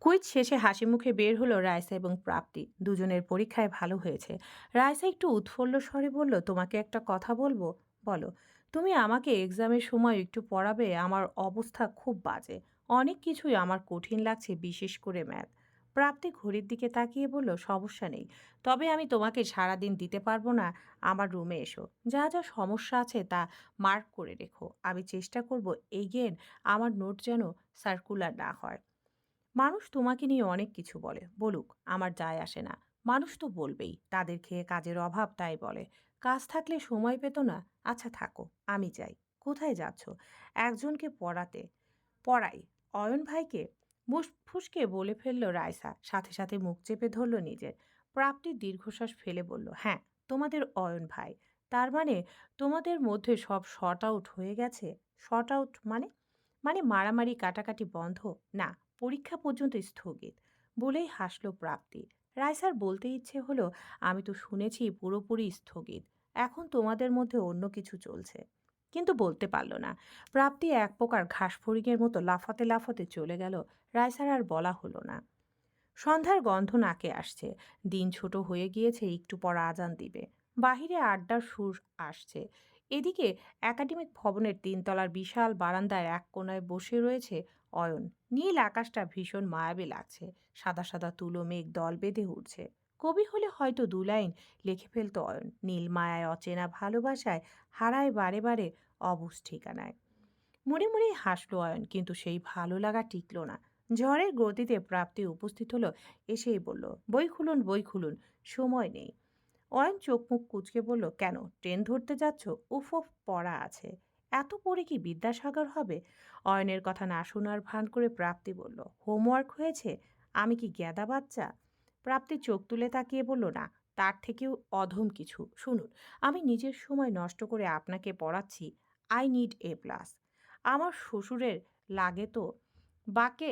কুইজ শেষে হাসি মুখে বের হলো রায়সা এবং প্রাপ্তি। দুজনের পরীক্ষায় ভালো হয়েছে। রায়সা একটু উৎফুল্ল স্বরে বলল, তোমাকে একটা কথা বলবো? বলো। তুমি আমাকে এক্সামের সময় একটু পড়াবে, আমার অবস্থা খুব বাজে। অনেক কিছুই আমার কঠিন লাগছে, বিশেষ করে ম্যাথ। প্রাপ্তি ঘড়ির দিকে তাকিয়ে বলল, সমস্যা নেই। তবে আমি তোমাকে সারাদিন দিতে পারবো না। আমার রুমে এসো, যা যা সমস্যা আছে তা মার্ক করে রেখো। আমি চেষ্টা করব এগেন আমার নোট যেন সার্কুলার না হয়। মানুষ তোমাকে নিয়ে অনেক কিছু বলে, বলুক, আমার যায় আসে না। মানুষ তো বলবেই, তাদের খেয়ে কাজের অভাব, তাই বলে। কাজ থাকলে সময় পেত না। আচ্ছা থাকো, আমি যাই। কোথায় যাচ্ছ? একজনকে পড়াতে। পড়াই। অয়ন ভাইকে? ফুসকে বলে ফেলল রায়সা, সাথে সাথে মুখ চেপে ধরল নিজের। প্রাপ্তি দীর্ঘশ্বাস ফেলে বলল, হ্যাঁ, তোমাদের অয়ন ভাই। তার মানে তোমাদের মধ্যে সব শর্ট আউট হয়ে গেছে? শর্ট আউট মানে? মানে মারামারি কাটাকাটি বন্ধ? না, পরীক্ষা পর্যন্ত স্থগিত। বলেই হাসলো প্রাপ্তি। রায়সার বলতে ইচ্ছে হলো, আমি তো শুনেছি পুরোপুরি স্থগিত। এখন তোমাদের মধ্যে অন্য কিছু চলছে। কিন্তু বলতে পারল না। প্রাপ্তি এক প্রকার ঘাস ফড়িংয়ের মতো লাফাতে লাফাতে চলে গেল। রায়সার আর বলা হলো না। সন্ধ্যার গন্ধ নাকে আসছে। দিন ছোট হয়ে গিয়েছে, একটু পর আজান দিবে। বাহিরে আড্ডার সুর আসছে। এদিকে একাডেমিক ভবনের 3 তলার বিশাল বারান্দায় এক কোনায় বসে রয়েছে অয়ন। নীল আকাশটা ভীষণ মায়াবী লাগছে। সাদা সাদা তুলো মেঘ দল বেঁধে উঠছে। কবি হলে হয়তো 2 লাইন লিখে ফেলতো অয়ন। নীল মায়ায় অচেনা ভালোবাসায় হারায় বারে বারে অবুঝ ঠিকানায়। মনে মনেই হাসলো অয়ন, কিন্তু সেই ভালো লাগা টিকলো না। ঝড়ের গতিতে প্রাপ্তি উপস্থিত হলো। এসেই বলল, বই খুলুন, বই খুলুন, সময় নেই। অয়ন চোখ মুখ কুঁচকে বলল, কেন, ট্রেন ধরতে যাচ্ছ? উফ উফ, পড়া আছে। এত পড়ে কি বিদ্যাসাগর হবে? অয়নের কথা না শোনার ভান করে প্রাপ্তি বলল, হোমওয়ার্ক হয়েছে? আমি কি গ্যাদা বাচ্চা? প্রাপ্তি চোখ তুলে তাকিয়ে বলল, না, তার থেকেও অধম কিছু। শুনুন, আমি নিজের সময় নষ্ট করে আপনাকে পড়াচ্ছি। I need A+। আমার শ্বশুরের লাগে তো। বাকে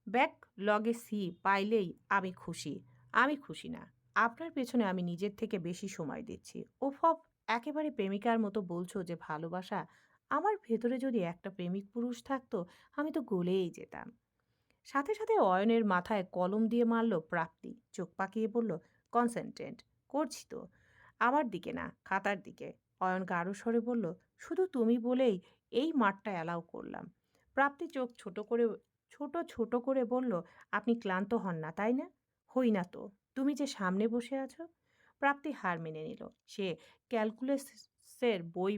ব্যাক লগে সি পাইলেই আমি খুশি। আমি খুশি না। আপনার পেছনে আমি নিজের থেকে বেশি সময় দিচ্ছি। ওফ, একেবারে প্রেমিকার মতো বলছো যে ভালোবাসা। আমার ভেতরে যদি একটা প্রেমিক পুরুষ থাকতো, আমি তো গলেই যেতাম। সাথে সাথে অয়নের মাথায় কলম দিয়ে মারল প্রাপ্তি। চোখ পাকিয়ে বলল, কনসেন্ট্রেট করছি তো। আমার দিকে না, খাতার দিকে। অয়ন গাঢ় স্বরে বলল, শুধু তুমি বলেই এই মাঠটা অ্যালাউ করলাম। প্রাপ্তি চোখ ছোট করে বলল, আপনি ক্লান্ত হন না তাই না? হই না তো। তুমি যে সামনে বসে আছো। প্রাপ্তি হার মেনে নিল। সে ক্যালকুলাসের বই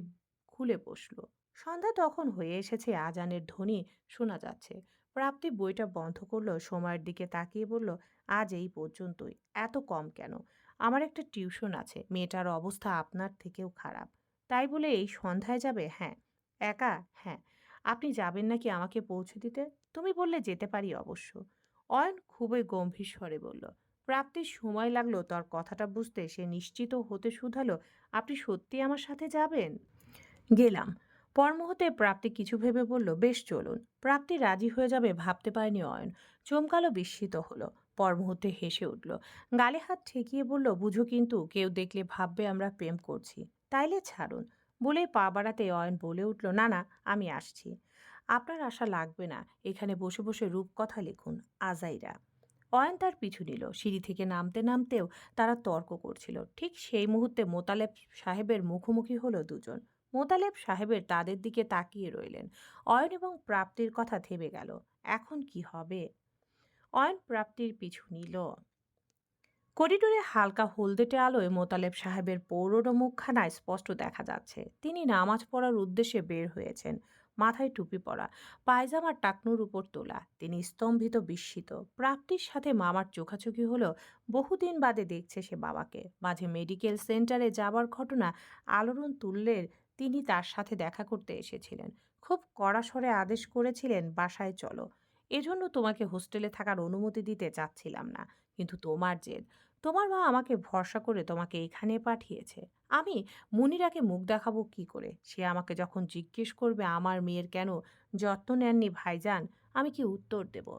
খুলে বসলো। সন্ধ্যা তখন হয়ে এসেছে, আজানের ধ্বনি শোনা যাচ্ছে। প্রাপ্তি বইটা বন্ধ করলো, সময়ের দিকে তাকিয়ে বলল, আজ এই পর্যন্তই। এত কম কেন? আমার একটা টিউশন আছে, মেয়েটার অবস্থা আপনার থেকেও খারাপ। তাই বলে এই সন্ধ্যায় যাবে? হ্যাঁ। একা? হ্যাঁ। আপনি যাবেন নাকি আমাকে পৌঁছে দিতে? তুমি বললে যেতে পারি অবশ্য। অয়ন খুবই গম্ভীর স্বরে বলল। প্রাপ্তির সময় লাগলো তার কথাটা বুঝতে। সে নিশ্চিত হতে শুধালো, আপনি সত্যি আমার সাথে যাবেন? গেলাম। পর মুহূর্তে প্রাপ্তি কিছু ভেবে বলল, বেশ চলুন। প্রাপ্তি রাজি হয়ে যাবে ভাবতে পারেনি অয়ন। চমকালো, বিস্মিত হলো। পর মুহূর্তে হেসে উঠল। গালে হাত ঠেকিয়ে বলল, বুঝো কিন্তু কেউ দেখলে ভাববে আমরা প্রেম করছি। তাইলে ছাড়ুন। বলেই পা বাড়াতে অয়ন বলে উঠল, না না, আমি আসছি। আপনার আশা লাগবে না। এখানে বসে বসে রূপকথা লিখুন। আজাইরা। অয়ন তার পিছু নিল। সিঁড়ি থেকে নামতে নামতেও তারা তর্ক করছিল। ঠিক সেই মুহূর্তে মোতালেব সাহেবের মুখোমুখি হলো দুজন। মোতালেব সাহেবের তাদের দিকে তাকিয়ে রইলেন। অয়ন এবং প্রাপ্তির কথা থেমে গেল। এখন কি হবে? অয়ন প্রাপ্তির পিছু নিল। করিডোরে হালকা হলদেটে আলোয় মোতালেব সাহেবের পৌরনো মুখখানা স্পষ্ট দেখা যাচ্ছে। তিনি নামাজ পড়ার উদ্দেশ্যে বের হয়েছেন। মাথায় টুপি পরা, পায়জামার টাকনুর উপর তোলা। তিনি স্তম্ভিত, বিস্মিত। প্রাপ্তির সাথে মামার চোখাচোখি হলো। বহুদিন বাদে দেখছে সে বাবাকে। মাঝে মেডিকেল সেন্টারে যাবার ঘটনা আলোড়ন তুললেন। তিনি তার সাথে দেখা করতে এসেছিলেন। খুব কড়া স্বরে আদেশ করেছিলেন, বাসায় চলো। এজন্য তোমাকে হোস্টেলে থাকার অনুমতি দিতে চাচ্ছিলাম না। কিন্তু তোমার জেদ, তোমার মা আমাকে ভরসা করে তোমাকে এখানে পাঠিয়েছে। আমি মুনিরাকে মুখ দেখাবো কি করে? সে আমাকে যখন জিজ্ঞেস করবে আমার মেয়ের কেন যত্ন নেননি ভাইজান, আমি কি উত্তর দেব?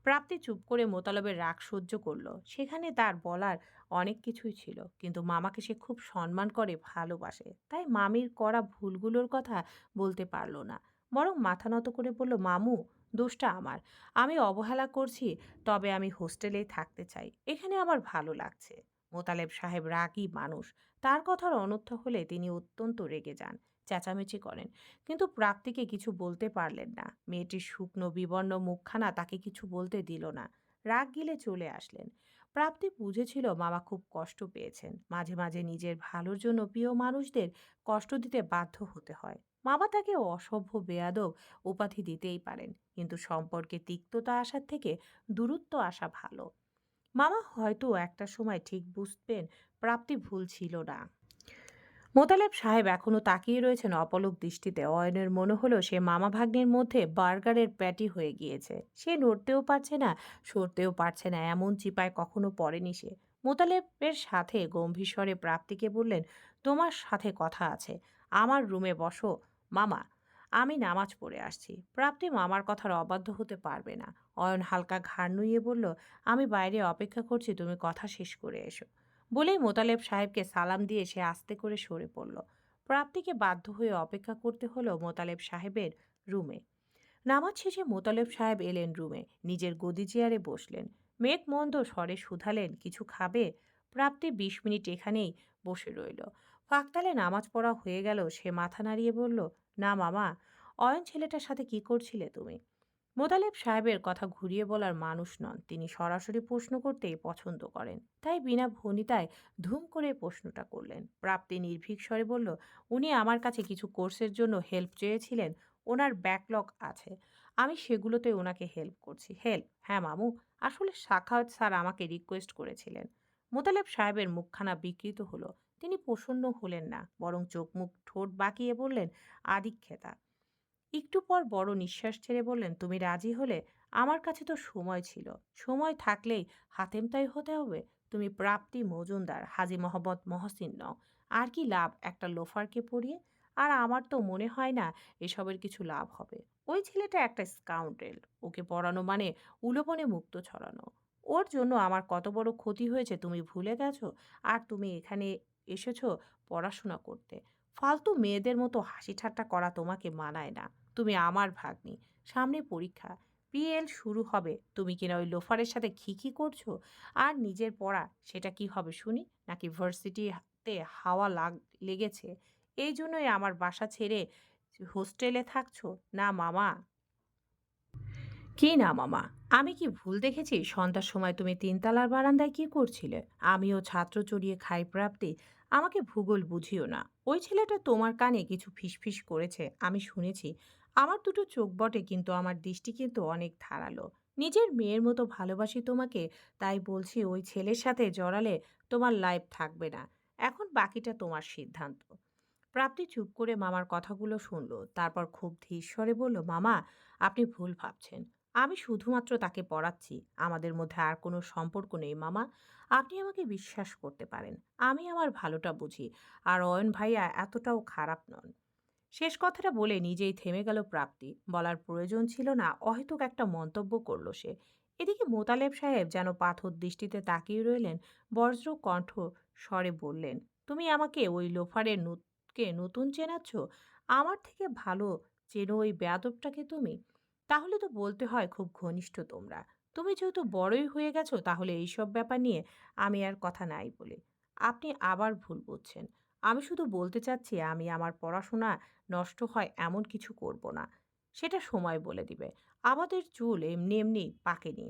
প্রাপ্তি চুপ করে মোতালেবের রাগ সহ্য করলো। সেখানে তার বলার অনেক কিছুই ছিল, কিন্তু মামাকে সে খুব সম্মান করে, ভালোবাসে। তাই মামির করা ভুলগুলোর কথা বলতে পারলো না। বরং মাথা নত করে বলল, মামু, দোষটা আমার। আমি অবহেলা করছি। তবে আমি হোস্টেলেই থাকতে চাই। এখানে আমার ভালো লাগছে। মোতালেব সাহেব রাগী মানুষ। তার কথার অনর্থ হলে তিনি অত্যন্ত রেগে যান, চেঁচামেচি করেন। কিন্তু প্রাপ্তিকে কিছু বলতে পারলেন না। মেয়েটির শুকনো বিবর্ণ মুখখানা তাকে কিছু বলতে দিল না। রাগ গিলে চলে আসলেন। প্রাপ্তি বুঝেছিল মামা খুব কষ্ট পেয়েছেন। মাঝে মাঝে নিজের ভালোর জন্য প্রিয় মানুষদের কষ্ট দিতে বাধ্য হতে হয়। মামা তাকে অসভ্য, বেয়াদব উপাধি দিতেই পারেন, কিন্তু সম্পর্কে তিক্ততা আসার থেকে দূরত্ব আসা ভালো। মামা হয়তো একটা সময় ঠিক বুঝবেন প্রাপ্তি ভুল ছিল না। মোতালেব সাহেব এখনো তাকিয়ে রয়েছেন অপলক দৃষ্টিতে। অয়নের মনে হলো সে মামা ভাগ্নের মধ্যে বার্গারের প্যাটি হয়ে গিয়েছে। সে নড়তেও পারছে না, সরতেও পারছে না। এমন চিপায় কখনো পড়েনি সে। মোতালেবের সাথে গম্ভীর স্বরে প্রাপ্তিকে বললেন, তোমার সাথে কথা আছে। আমার রুমে বসো। মামা, আমি নামাজ পড়ে আসছি। প্রাপ্তি মামার কথার অবাধ্য হতে পারবে না। অয়ন হালকা ঘাড় নুইয়ে বলল, আমি বাইরে অপেক্ষা করছি, তুমি কথা শেষ করে এসো। বলেই মোতালেব সাহেবকে সালাম দিয়ে সে আস্তে করে সরে পড়ল। প্রাপ্তিকে বাধ্য হয়ে অপেক্ষা করতে হলো মোতালেব সাহেবের রুমে। নামাজ শেষে মোতালেব সাহেব এলেন রুমে। নিজের গদি চেয়ারে বসলেন। মেঘমন্দ স্বরে শুধালেন, কিছু খাবে? প্রাপ্তি 20 মিনিট এখানেই বসে রইল। ফাঁকতালে নামাজ পড়া হয়ে গেল। সে মাথা নাড়িয়ে বলল, না মামা। অয়ন ছেলেটার সাথে কি করছিলে তুমি? মোতালেব সাহেবের কথা ঘুরিয়ে বলার মানুষ নন। তিনি সরাসরি প্রশ্ন করতেই পছন্দ করেন। তাই বিনা ভনিতায় ধুম করে প্রশ্নটা করলেন। প্রাপ্তি নির্ভীক স্বরে বলল, উনি আমার কাছে কিছু কোর্সের জন্য হেল্প চেয়েছিলেন। ওনার ব্যাকলগ আছে। আমি সেগুলোতে ওনাকে হেল্প করছি। হেল্প? হ্যাঁ মামু। আসলে সাখাওয়াত স্যার আমাকে রিকোয়েস্ট করেছিলেন। মোতালেব সাহেবের মুখখানা বিকৃত হলো। তিনি প্রসন্ন হলেন না, বরং চোখ মুখ ঠোঁট বাঁকিয়ে বললেন, আদিক্ষেতা। একটু পর বড় নিঃশ্বাস ছেড়ে বললেন, তুমি রাজি হলে? আমার কাছে তো সময় ছিল। সময় থাকলেই হাতেমতাই হতে হবে। তুমি প্রাপ্তি মজুমদার, হাজী মোহাম্মদ মহসিন নও। আর কি লাভ একটা লোফারকে পড়িয়ে? আর আমার তো মনে হয় না এসবের কিছু লাভ হবে। ওই ছেলেটা একটা স্কাউন্ড্রেল। ওকে পড়ানো মানে উলোপনে মুক্ত ছড়ানো। ওর জন্য আমার কত বড় ক্ষতি হয়েছে তুমি ভুলে গেছো? আর তুমি এখানে এসেছো পড়াশোনা করতে। ফালতু মেয়েদের মতো হাসি ঠাট্টা করা তোমাকে মানায় না। তুমি আমার ভাগ্নি। সামনে পরীক্ষা। পিএল শুরু হবে। তুমি কিনা ওই লোফারের সাথে খিখি করছো? আর নিজের পড়া, সেটা কি হবে শুনি? নাকি ভার্সিটিতে হাওয়া লেগেছে? এই জন্যই আমার বাসা ছেড়ে হোস্টেলে থাকছো? না মামা। কি না মামা? আমি কি ভুল দেখেছি? সন্ধ্যার সময় তুমি তিনতলার বারান্দায় কি করছিলে? আমিও ছাত্র চড়িয়ে খাই প্রাপ্তি। আমাকে ভূগোল বুঝিও না। ওই ছেলেটা তোমার কানে কিছু ফিসফিস করেছে, আমি শুনেছি। আমার দুটো চোখ বটে, কিন্তু আমার দৃষ্টি কিন্তু অনেক ধারালো। নিজের মেয়ের মতো ভালোবাসি তোমাকে। তাই বলছি, ওই ছেলের সাথে জড়ালে তোমার লাইফ থাকবে না। এখন বাকিটা তোমার সিদ্ধান্ত। প্রাপ্তি চুপ করে মামার কথাগুলো শুনল। তারপর খুব ধীর স্বরে বলল, মামা, আপনি ভুল ভাবছেন। আমি শুধুমাত্র তাকে পড়াচ্ছি। আমাদের মধ্যে আর কোনো সম্পর্ক নেই মামা। আপনি আমাকে বিশ্বাস করতে পারেন। আমি আমার ভালোটা বুঝি। আর অয়ন ভাইয়া এতটাও খারাপ নন। শেষ কথাটা বলে নিজেই থেমে গেল প্রাপ্তি। বলার প্রয়োজন ছিল না, অহেতুক একটা মন্তব্য করল সে। এদিকে মোতালেব সাহেব যেন পাথর দৃষ্টিতে তাকিয়ে রইলেন। বজ্র কণ্ঠ স্বরে বললেন, তুমি আমাকে ওই লোফারের কে নতুন চেনাচ্ছ? আমার থেকে ভালো চেনো ওই বেয়াদবটাকে তুমি? তাহলে তো বলতে হয় খুব ঘনিষ্ঠ তোমরা। তুমি যেহেতু বড়ই হয়ে গেছো তাহলে এইসব ব্যাপার নিয়ে আমি আর কথা নাই বলে। আপনি আবার ভুল বুঝছেন। আমি শুধু বলতে চাচ্ছি আমি আমার পড়াশোনা নষ্ট হয় এমন কিছু করব না। সেটা সময় বলে দিবে। আমাদের চুল এমনি এমনি পাকেনি।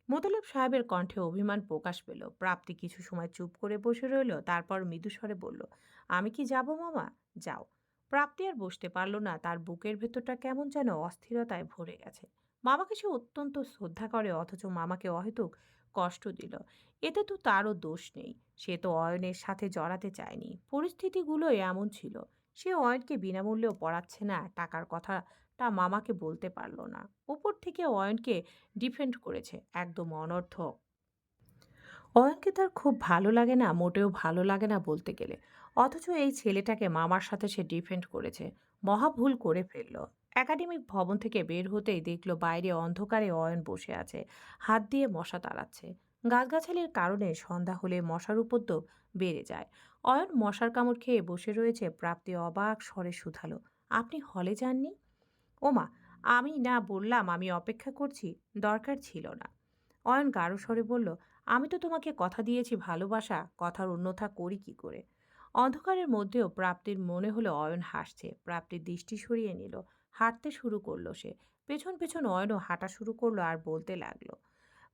মোতালেব সাহেবের কণ্ঠে অভিমান প্রকাশ পেল। প্রাপ্তি কিছু সময় চুপ করে বসে রইল, তারপর মৃদুস্বরে বলল, আমি কি যাব মামা? যাও। প্রাপ্তি আর বসতে পারল না, তার বুকের ভেতরটা কেমন যেন অস্থিরতায় ভরে গেছে। মামাকে সে অত্যন্ত শ্রদ্ধা করে, অথচ মামাকে অহেতুক কষ্ট দিল। এতে তো তারও দোষ নেই। সে তো অয়নের সাথে জড়াতে চায়নি, পরিস্থিতিগুলো এমন ছিল। সে অয়নকে বিনামূল্যেও পড়াচ্ছে না, টাকার কথাটা মামাকে বলতে পারল না। উপর থেকে অয়নকে ডিফেন্ড করেছে, একদম অনর্থক। অয়নকে তার খুব ভালো লাগে না, মোটেও ভালো লাগে না বলতে গেলে। অথচ এই ছেলেটাকে মামার সাথে সে ডিফেন্ড করেছে। মহা ভুল করে ফেলল। একাডেমিক ভবন থেকে বের হতেই দেখল বাইরে অন্ধকারে অয়ন বসে আছে, হাত দিয়ে মশা তাড়াচ্ছে। গাছগাছালির কারণে সন্ধ্যা হলে মশার উপদ্রব বেড়ে যায়। অয়ন মশার কামড় খেয়ে বসে রয়েছে। প্রাপ্তি অবাক স্বরে শুধালো, আপনি হলে যাননি? ওমা, আমি না বললাম আমি অপেক্ষা করছি? দরকার ছিল না। অয়ন গাঢ় স্বরে বলল, আমি তো তোমাকে কথা দিয়েছি ভালোবাসা, কথার অন্যথা করি কি করে? অন্ধকারের মধ্যেও প্রাপ্তির মনে হলো অয়ন হাসছে। প্রাপ্তির দৃষ্টি সরিয়ে নিল। হাঁটতে শুরু করলো সে। পেছন পেছন অয়নও হাঁটা শুরু করলো আর বলতে লাগলো,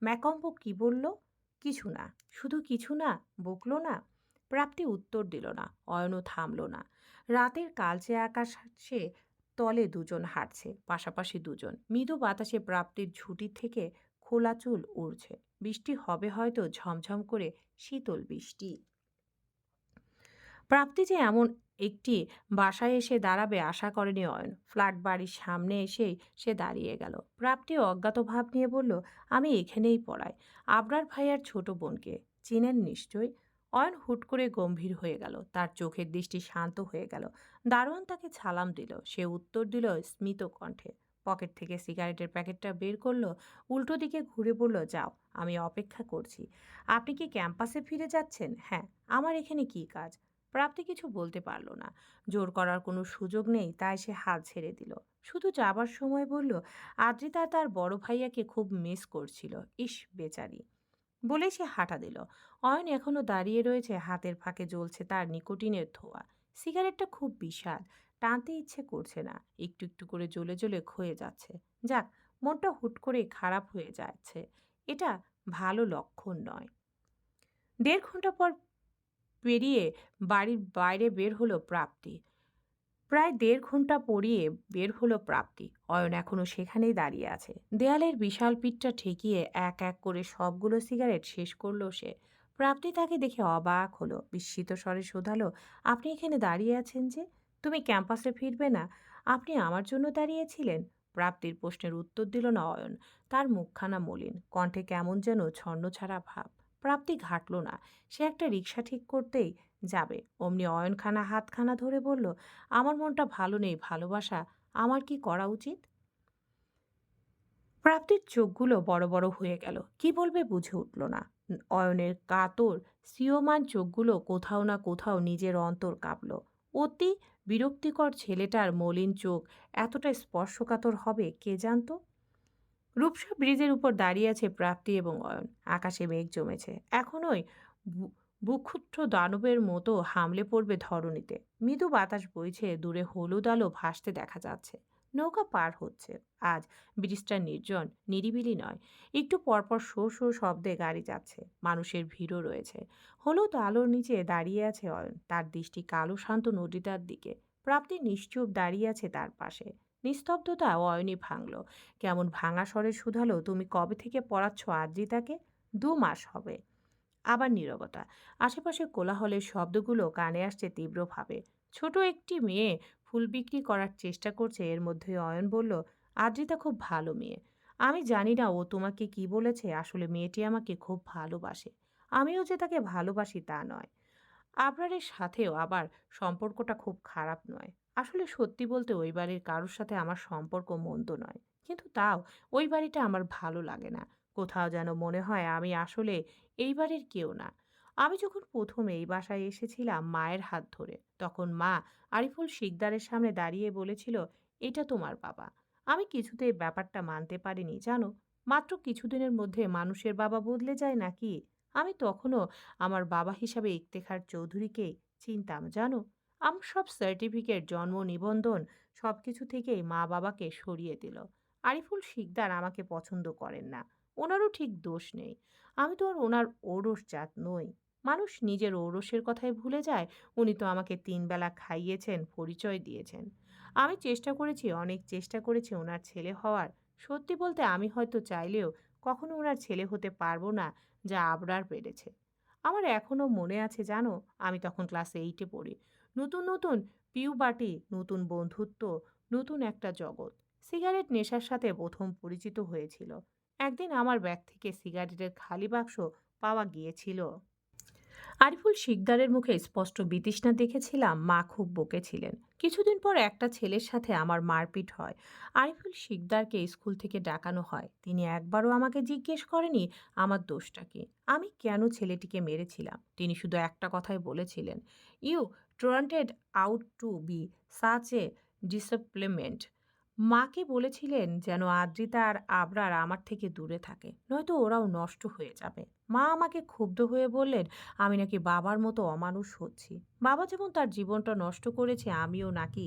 ম্যাকম্ব কি বলল? কিছু না। শুধু কিছু না? বকলো না? প্রাপ্তি উত্তর দিল না। অয়নও থামল না। রাতের কালচে আকাশে তলে দুজন হাঁটছে, পাশাপাশি দুজন। মৃদু বাতাসে প্রাপ্তির ঝুঁটি থেকে খোলা চুল উড়ছে। বৃষ্টি হবে হয়তো, ঝমঝম করে শীতল বৃষ্টি। প্রাপ্তি যে এমন একটি বাসায় এসে দাঁড়াবে আশা করেনি অয়ন। ফ্ল্যাট বাড়ির সামনে এসেই সে দাঁড়িয়ে গেল। প্রাপ্তি অজ্ঞাত ভাব নিয়ে বলল, আমি এখানেই পড়াই। আবরার ভাইয়ার ছোট বোনকে চিনেন নিশ্চয়ই? অয়ন হুট করে গম্ভীর হয়ে গেল। তার চোখের দৃষ্টি শান্ত হয়ে গেল। দারোয়ান তাকে সালাম দিল। সে উত্তর দিল স্মিত কণ্ঠে। পকেট থেকে সিগারেটের প্যাকেটটা বের করলো। উল্টো দিকে ঘুরে বলল, যাও, আমি অপেক্ষা করছি। আপনি কি ক্যাম্পাসে ফিরে যাচ্ছেন? হ্যাঁ। আমার এখানে কি কাজ? প্রাপ্তি কিছু বলতে পারল না। জোর করার কোনো সুযোগ নেই, তাই সে হাল ছেড়ে দিল। শুধু যাবার সময় বলল, আদ্রিতা তার বড় ভাইয়াকে খুব মিস করছিল। ইস বেচারি, বলেই সে হাঁটা দিল। অয়ন এখনো দাঁড়িয়ে রয়েছে, হাতের ফাঁকে জ্বলছে তার নিকোটিনের ধোঁয়া। সিগারেটটা খুব বিস্বাদ, টানতে ইচ্ছে করছে না। একটু একটু করে জ্বলে জ্বলে ক্ষয়ে যাচ্ছে। যাক, মনটা হুট করে খারাপ হয়ে যাচ্ছে। এটা ভালো লক্ষণ নয়। ১.৫ ঘন্টা পর পেরিয়ে বাড়ির বাইরে বের হলো প্রাপ্তি। প্রায় ১.৫ ঘন্টা পরিয়ে বের হলো প্রাপ্তি। অয়ন এখনো সেখানেই দাঁড়িয়ে আছে। দেয়ালের বিশাল পিঠটা ঠেকিয়ে এক এক করে সবগুলো সিগারেট শেষ করলো সে। প্রাপ্তি তাকে দেখে অবাক হলো। বিস্মিত স্বরে শোধালো, আপনি এখানে দাঁড়িয়ে আছেন যে? তুমি ক্যাম্পাসে ফিরবে না? আপনি আমার জন্য দাঁড়িয়েছিলেন? প্রাপ্তির প্রশ্নের উত্তর দিল না অয়ন। তার মুখখানা মলিন, কণ্ঠে কেমন যেন ছন্নছাড়া ভাব। প্রাপ্তি ঘাটল না। সে একটা রিক্সা ঠিক করতেই যাবে, অমনি অয়নখানা হাতখানা ধরে বলল, আমার মনটা ভালো নেই ভালোবাসা, আমার কি করা উচিত? প্রাপ্তির চোখগুলো বড় বড় হয়ে গেল। কি বলবে বুঝে উঠল না। অয়নের কাতর স্বীয়মান চোখগুলো কোথাও না কোথাও নিজের অন্তর কাঁপল। অতি বিরক্তিকর ছেলেটার মলিন চোখ এতটা স্পর্শকাতর হবে কে জানতো? রূপসা ব্রিজের উপর দাঁড়িয়ে আছে প্রাপ্তি এবং অয়ন। আকাশে মেঘ জমেছে। এখনই বুক্ষুত্থ দানবের মতো হামলে পড়বে ধরণীতে। মৃদু বাতাস বইছে, দূরে হলুদ আলো ভাসতে দেখা যাচ্ছে। নৌকা পার হচ্ছে। আজ ব্রিজটা নির্জন, নিরিবিলি নয়। একটু পরপর শো শো শব্দে গাড়ি যাচ্ছে। মানুষের ভিড়ও রয়েছে। হলুদ আলোর নিচে দাঁড়িয়ে আছে অয়ন, তার দৃষ্টি কালো শান্ত নদীটার দিকে। প্রাপ্তি নিশ্চুপ দাঁড়িয়ে আছে তার পাশে। নিস্তব্ধতা অয়নই ভাঙল। কেমন ভাঙা স্বরে শুধালো, তুমি কবে থেকে পড়াচ্ছ আদ্রিতাকে? ২ মাস হবে। আবার নীরবতা। আশেপাশে কোলাহলের শব্দগুলো কানে আসছে তীব্রভাবে। ছোট একটি মেয়ে ফুল বিক্রি করার চেষ্টা করছে, এর মধ্যে অয়ন বলল, আদ্রিতা খুব ভালো মেয়ে। আমি জানি না ও তোমাকে কি বলেছে, আসলে মেয়েটি আমাকে খুব ভালোবাসে। আমিও যে তাকে ভালোবাসি তা নয়। আবরারের সাথেও আবার সম্পর্কটা খুব খারাপ নয়। আসলে সত্যি বলতে ওই বাড়ির কারোর সাথে আমার সম্পর্ক মন্দ নয়। কিন্তু তাও ওই বাড়িটা আমার ভালো লাগে না। কোথাও যেন মনে হয় আমি আসলে এই বাড়ির কেউ না। আমি যখন প্রথম এই বাসায় এসেছিলাম মায়ের হাত ধরে, তখন মা আরিফুল শিকদারের সামনে দাঁড়িয়ে বলেছিল, এটা তোমার বাবা। আমি কিছুতেই ব্যাপারটা মানতে পারিনি জানো। মাত্র কিছুদিনের মধ্যে মানুষের বাবা বদলে যায় নাকি? আমি তখনও আমার বাবা হিসাবে ইফতেখার চৌধুরীকেই চিনতাম, জানো। আমার সব সার্টিফিকেট, জন্ম নিবন্ধন সবকিছু থেকেই মা বাবাকে সরিয়ে দিল। আরিফুল শিকদার আমাকে পছন্দ করেন না। ওনারও ঠিক দোষ নেই। আমি তো আর ওনার ঔরস জাত নই। মানুষ নিজের ঔরসের কথাই ভুলে যায়। উনি তো আমাকে ৩ বেলা খাইয়েছেন, পরিচয় দিয়েছেন। আমি চেষ্টা করেছি, অনেক চেষ্টা করেছি ওনার ছেলে হওয়ার। সত্যি বলতে আমি হয়তো চাইলেও কখনো ওনার ছেলে হতে পারবো না, যা আবরার পেরেছে। আমার এখনো মনে আছে, জানো, আমি তখন ক্লাস 8-এ পড়ি। নতুন নতুন পিউবার্টি, নতুন বন্ধুত্ব, নতুন একটা জগৎ। সিগারেট নেশার সাথে প্রথম পরিচিত হয়েছিল। একদিন আমার ব্যাগ থেকে সিগারেটের খালি বাক্স পাওয়া গিয়েছিল। আরিফুল শিকদারের মুখে স্পষ্ট বিতৃষ্ণা দেখেছিলাম। মা খুব বকেছিলেন। কিছুদিন পর একটা ছেলের সাথে আমার মারপিট হয়। আরিফুল শিকদারকে স্কুল থেকে ডাকানো হয়। তিনি একবারও আমাকে জিজ্ঞেস করেনি আমার দোষটা কি, আমি কেন ছেলেটিকে মেরেছিলাম। তিনি শুধু একটা কথাই বলেছিলেন, you turned out to be such a disappointment. মাকে বলেছিলেন যেন আদ্রিতা আর আবরার আমার থেকে দূরে থাকে, নয়তো ওরাও নষ্ট হয়ে যাবে। মা আমাকে ক্ষুব্ধ হয়ে বললেন আমি নাকি বাবার মতো অমানুষ হচ্ছি। বাবা যেমন তার জীবনটা নষ্ট করেছে, আমিও নাকি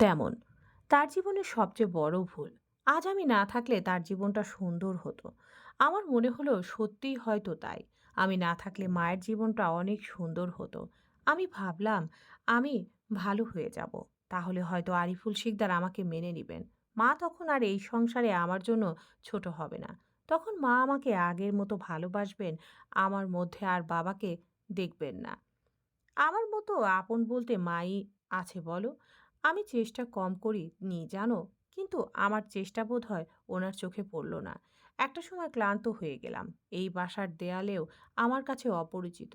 তেমন। তার জীবনের সবচেয়ে বড় ভুল। আজ আমি না থাকলে তার জীবনটা সুন্দর হতো। আমার মনে হলো সত্যিই হয়তো তাই। আমি না থাকলে মায়ের জীবনটা অনেক সুন্দর হতো। আমি ভাবলাম আমি ভালো হয়ে যাব। তাহলে হয়তো আরিফুল শিকদার আমাকে মেনে নিবেন। মা তখন আর এই সংসারে আমার জন্য ছোট হবে না। তখন মা আমাকে আগের মতো ভালোবাসবেন। আমার মধ্যে আর বাবাকে দেখবেন না। আমার মতো আপন বলতে মাই আছে বলো। আমি চেষ্টা কম করি নি, জানো, কিন্তু আমার চেষ্টা বোধহয় ওনার চোখে পড়ল না। একটা সময় ক্লান্ত হয়ে গেলাম। এই বাসার দেয়ালেও আমার কাছে অপরিচিত।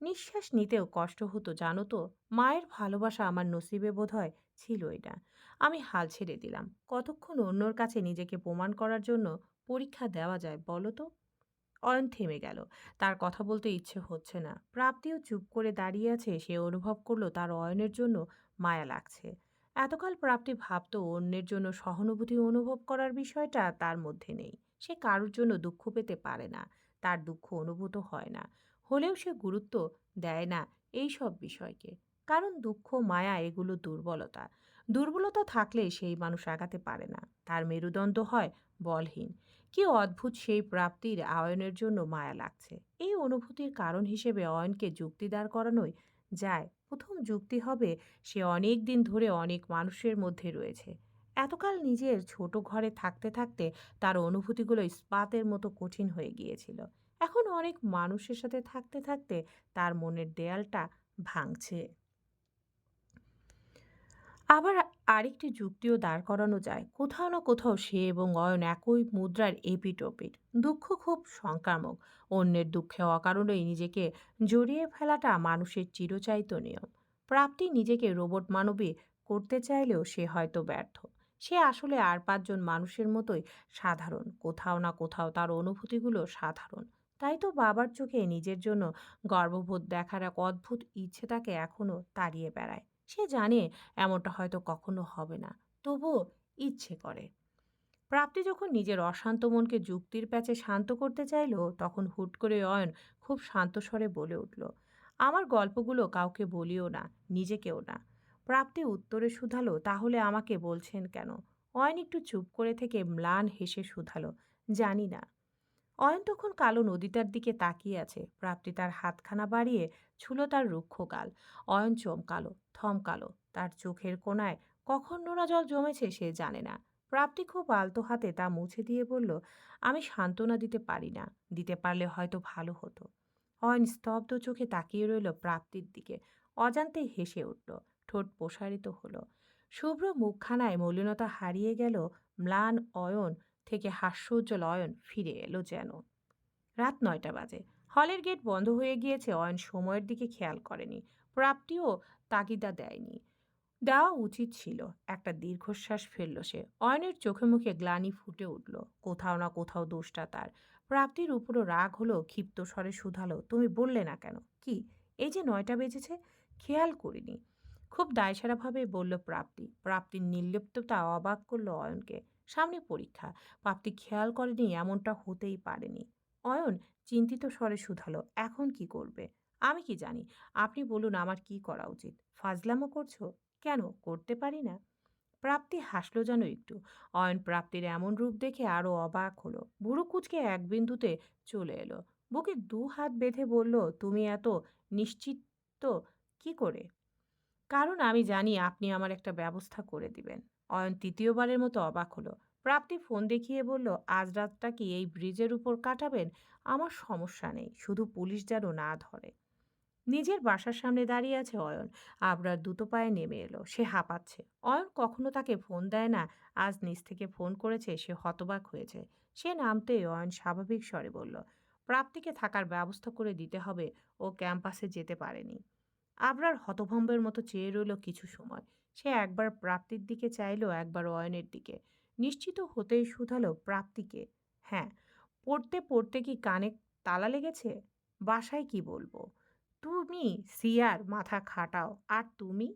নিঃশ্বাস নিতেও কষ্ট হতো, জানো তো। মায়ের ভালোবাসা আমার নসিবে বোধহয় ছিলই না। আমি হাল ছেড়ে দিলাম। কতক্ষণ অন্যর কাছে নিজেকে প্রমাণ করার জন্য পরীক্ষা দেওয়া যায় বলো তো। অয়ন থেমে গেল। তার কথা বলতে ইচ্ছে হচ্ছে না। প্রাপ্তিও চুপ করে দাঁড়িয়ে আছে। সে অনুভব করলো তার অয়নের জন্য মায়া লাগছে। এতকাল প্রাপ্তি ভাবতো অন্যের জন্য সহানুভূতি অনুভব করার বিষয়টা তার মধ্যে নেই। সে কারোর জন্য দুঃখ পেতে পারে না। তার দুঃখ অনুভূত হয় না। হলেও সে গুরুত্ব দেয় না এই সব বিষয়কে। কারণ দুঃখ, মায়া এগুলো দুর্বলতা। দুর্বলতা থাকলে সেই মানুষ আগাতে পারে না। তার মেরুদণ্ড হয় বলহীন। কি অদ্ভুত সেই প্রাপ্তির অয়নের জন্য মায়া লাগছে। এই অনুভূতির কারণ হিসেবে অয়নকে যুক্তি দাঁড় করানোই যায়। প্রথম যুক্তি হবে সে অনেক দিন ধরে অনেক মানুষের মধ্যে রয়েছে। এতকাল নিজের ছোট ঘরে থাকতে থাকতে তার অনুভূতিগুলো ইস্পাতের মতো কঠিন হয়ে গিয়েছিল। এখন অনেক মানুষের সাথে থাকতে থাকতে তার মনের দেয়ালটা ভাঙছে। আবার আরেকটি যুক্তিও দাঁড় করানো যায়। কোথাও না কোথাও সে এবং অয়ন একই মুদ্রার এপিঠ ওপিঠ। দুঃখ খুব সংক্রামক। অন্যের দুঃখে অকারণেই নিজেকে জড়িয়ে ফেলাটা মানুষের চিরচারিত নিয়ম। প্রাপ্তি নিজেকে রোবট মানবী করতে চাইলেও সে হয়তো ব্যর্থ। সে আসলে আর ৫ জন মানুষের মতোই সাধারণ। কোথাও না কোথাও তার অনুভূতিগুলো সাধারণ। তাই তো বাবার চোখে নিজের জন্য গর্ববোধ দেখার এক অদ্ভুত ইচ্ছে তাকে এখনো তাড়িয়ে বেড়ায়। সে জানে এমনটা হয়তো কখনো হবে না, তবুও ইচ্ছে করে। প্রাপ্তি যখন নিজের অশান্ত মনকে যুক্তির প্যাচে শান্ত করতে চাইল, তখন হুট করে অয়ন খুব শান্ত স্বরে বলে উঠল, আমার গল্পগুলো কাউকে বলিও না, নিজেকেও না। প্রাপ্তি উত্তরে শুধালো, তাহলে আমাকে বলছেন কেন? অয়ন একটু চুপ করে থেকে ম্লান হেসে শুধালো, জানি না। অয়ন তখন কালো নদীটার দিকে তাকিয়ে আছে। প্রাপ্তি তার হাতখানা বাড়িয়ে ছুলো তার রুক্ষ গাল। অয়ন চমকালো, থমকালো। তার চোখের কোণায় কখন নোনা জল জমেছে সে জানে না। প্রাপ্তি খুব আলতো হাতে তা মুছে দিয়ে বলল, আমি সান্ত্বনা দিতে পারি না। দিতে পারলে হয়তো ভালো হতো। অয়ন স্তব্ধ চোখে তাকিয়ে রইল প্রাপ্তির দিকে। অজান্তেই হেসে উঠল। ঠোঁট প্রসারিত হলো। শুভ্র মুখখানায় মলিনতা হারিয়ে গেল। ম্লান অয়ন থেকে হাস্যোজ্জ্বল অয়ন ফিরে এলো যেন। রাত ৯টা বাজে। হলের গেট বন্ধ হয়ে গিয়েছে। অয়ন সময়ের দিকে খেয়াল করেনি। প্রাপ্তিও তাগিদা দেয়নি। দেওয়া উচিত ছিল। একটা দীর্ঘশ্বাস ফেলল সে। অয়নের চোখে মুখে গ্লানি ফুটে উঠল। কোথাও না কোথাও দোষটা তার। প্রাপ্তির উপরও রাগ হলো। ক্ষিপ্ত স্বরে শুধালো, তুমি বললে না কেন? কি, এই যে ৯টা বেজেছে? খেয়াল করিনি। খুব দায়সারাভাবে বলল প্রাপ্তি। প্রাপ্তির নির্লিপ্ততা অবাক করল অয়নকে। সামনে পরীক্ষা। প্রাপ্তি খেয়াল করেনি এমনটা হতেই পারেনি। অয়ন চিন্তিত স্বরে শুধালো, এখন কি করবে? আমি কি জানি? আপনি বলুন আমার কি করা উচিত? ফাজলামো করছো? কেন করতে পারি না? প্রাপ্তি হাসলো যেন একটু। অয়ন প্রাপ্তির এমন রূপ দেখে আরো অবাক হলো। ভুরু কুচকে এক বিন্দুতে চলে এলো। বুকে দু হাত বেঁধে বলল, তুমি এত নিশ্চিত তো কি করে? কারণ আমি জানি আপনি আমার একটা ব্যবস্থা করে দিবেন। অয়ন তৃতীয়বারের মতো অবাক হলো। প্রাপ্তি ফোন দেখিয়ে বলল, আজ রাতটা কি এই ব্রিজের উপর কাটাবেন? আমার সমস্যা নেই, শুধু পুলিশ যেন না ধরে। নিজের বাসার সামনে দাঁড়িয়ে আছে অয়ন। আবরার দ্রুত পায়ে নেমে এলো। সে হাঁপাচ্ছে। অয়ন কখনো তাকে ফোন দেয় না। আজ নিজ থেকে ফোন করেছে, সে হতবাক হয়েছে। সে নামতেই অয়ন স্বাভাবিক স্বরে বলল, প্রাপ্তিকে থাকার ব্যবস্থা করে দিতে হবে, ও ক্যাম্পাসে যেতে পারেনি। আবরার হতভম্বের মতো চেয়ে রইল কিছু সময়। সে একবার প্রাপ্তির দিকে চাইলো, একবার অয়নের দিকে। নিশ্চিত হতেই শুধালো, প্রাপ্তিকে? হ্যাঁ। পড়তে পড়তে কি কানে তালা লেগেছে? বাসায় কি বলবো? তুমি সিয়ার মাথা খাটাও। আর তুমি?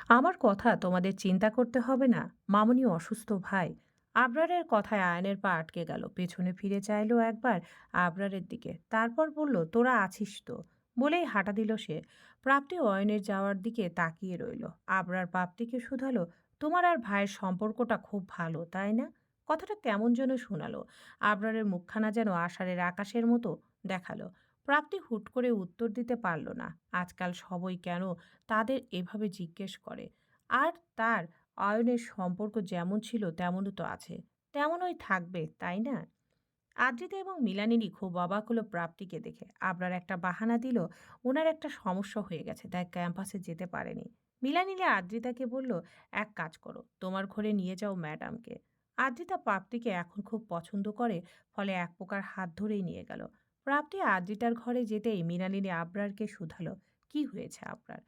আমার কথা তোমাদের চিন্তা করতে হবে না। মামুনি অসুস্থ ভাই। আবরারের কথায় আয়নের পা আটকে গেল। পেছনে ফিরে চাইলো একবার আবরারের দিকে। তারপর বলল, তোরা আছিস তো? বলেই হাঁটা দিল সে। প্রাপ্তি অয়নের যাওয়ার দিকে তাকিয়ে রইল। আবরার প্রাপ্তিকে শুধালো, তোমার আর ভাইয়ের সম্পর্কটা খুব ভালো, তাই না? কথাটা কেমন যেন শোনালো। আবরারের মুখখানা যেন আষাঢ়ের আকাশের মতো দেখালো। প্রাপ্তি হুট করে উত্তর দিতে পারল না। আজকাল সবই কেন তাদের এভাবে জিজ্ঞেস করে। আর তার অয়নের সম্পর্ক যেমন ছিল তেমনও তো আছে। তেমনই থাকবে, তাই না? আদ্রিতা এবং মিলানিনী খুব অবাক হলো প্রাপ্তিকে দেখে। আবরার একটা বাহানা দিল, ওনার একটা সমস্যা হয়ে গেছে, তাই ক্যাম্পাসে যেতে পারেনি। মিলানিনী আদ্রিতাকে বলল, এক কাজ করো, তোমার ঘরে নিয়ে যাও ম্যাডামকে। আদ্রিতা প্রাপ্তিকে এখন খুব পছন্দ করে, ফলে এক প্রকার হাত ধরেই নিয়ে গেল। প্রাপ্তি আদ্রিতার ঘরে যেতেই মৃণালিনী আবরারকে শুধালো, কি হয়েছে আবরার?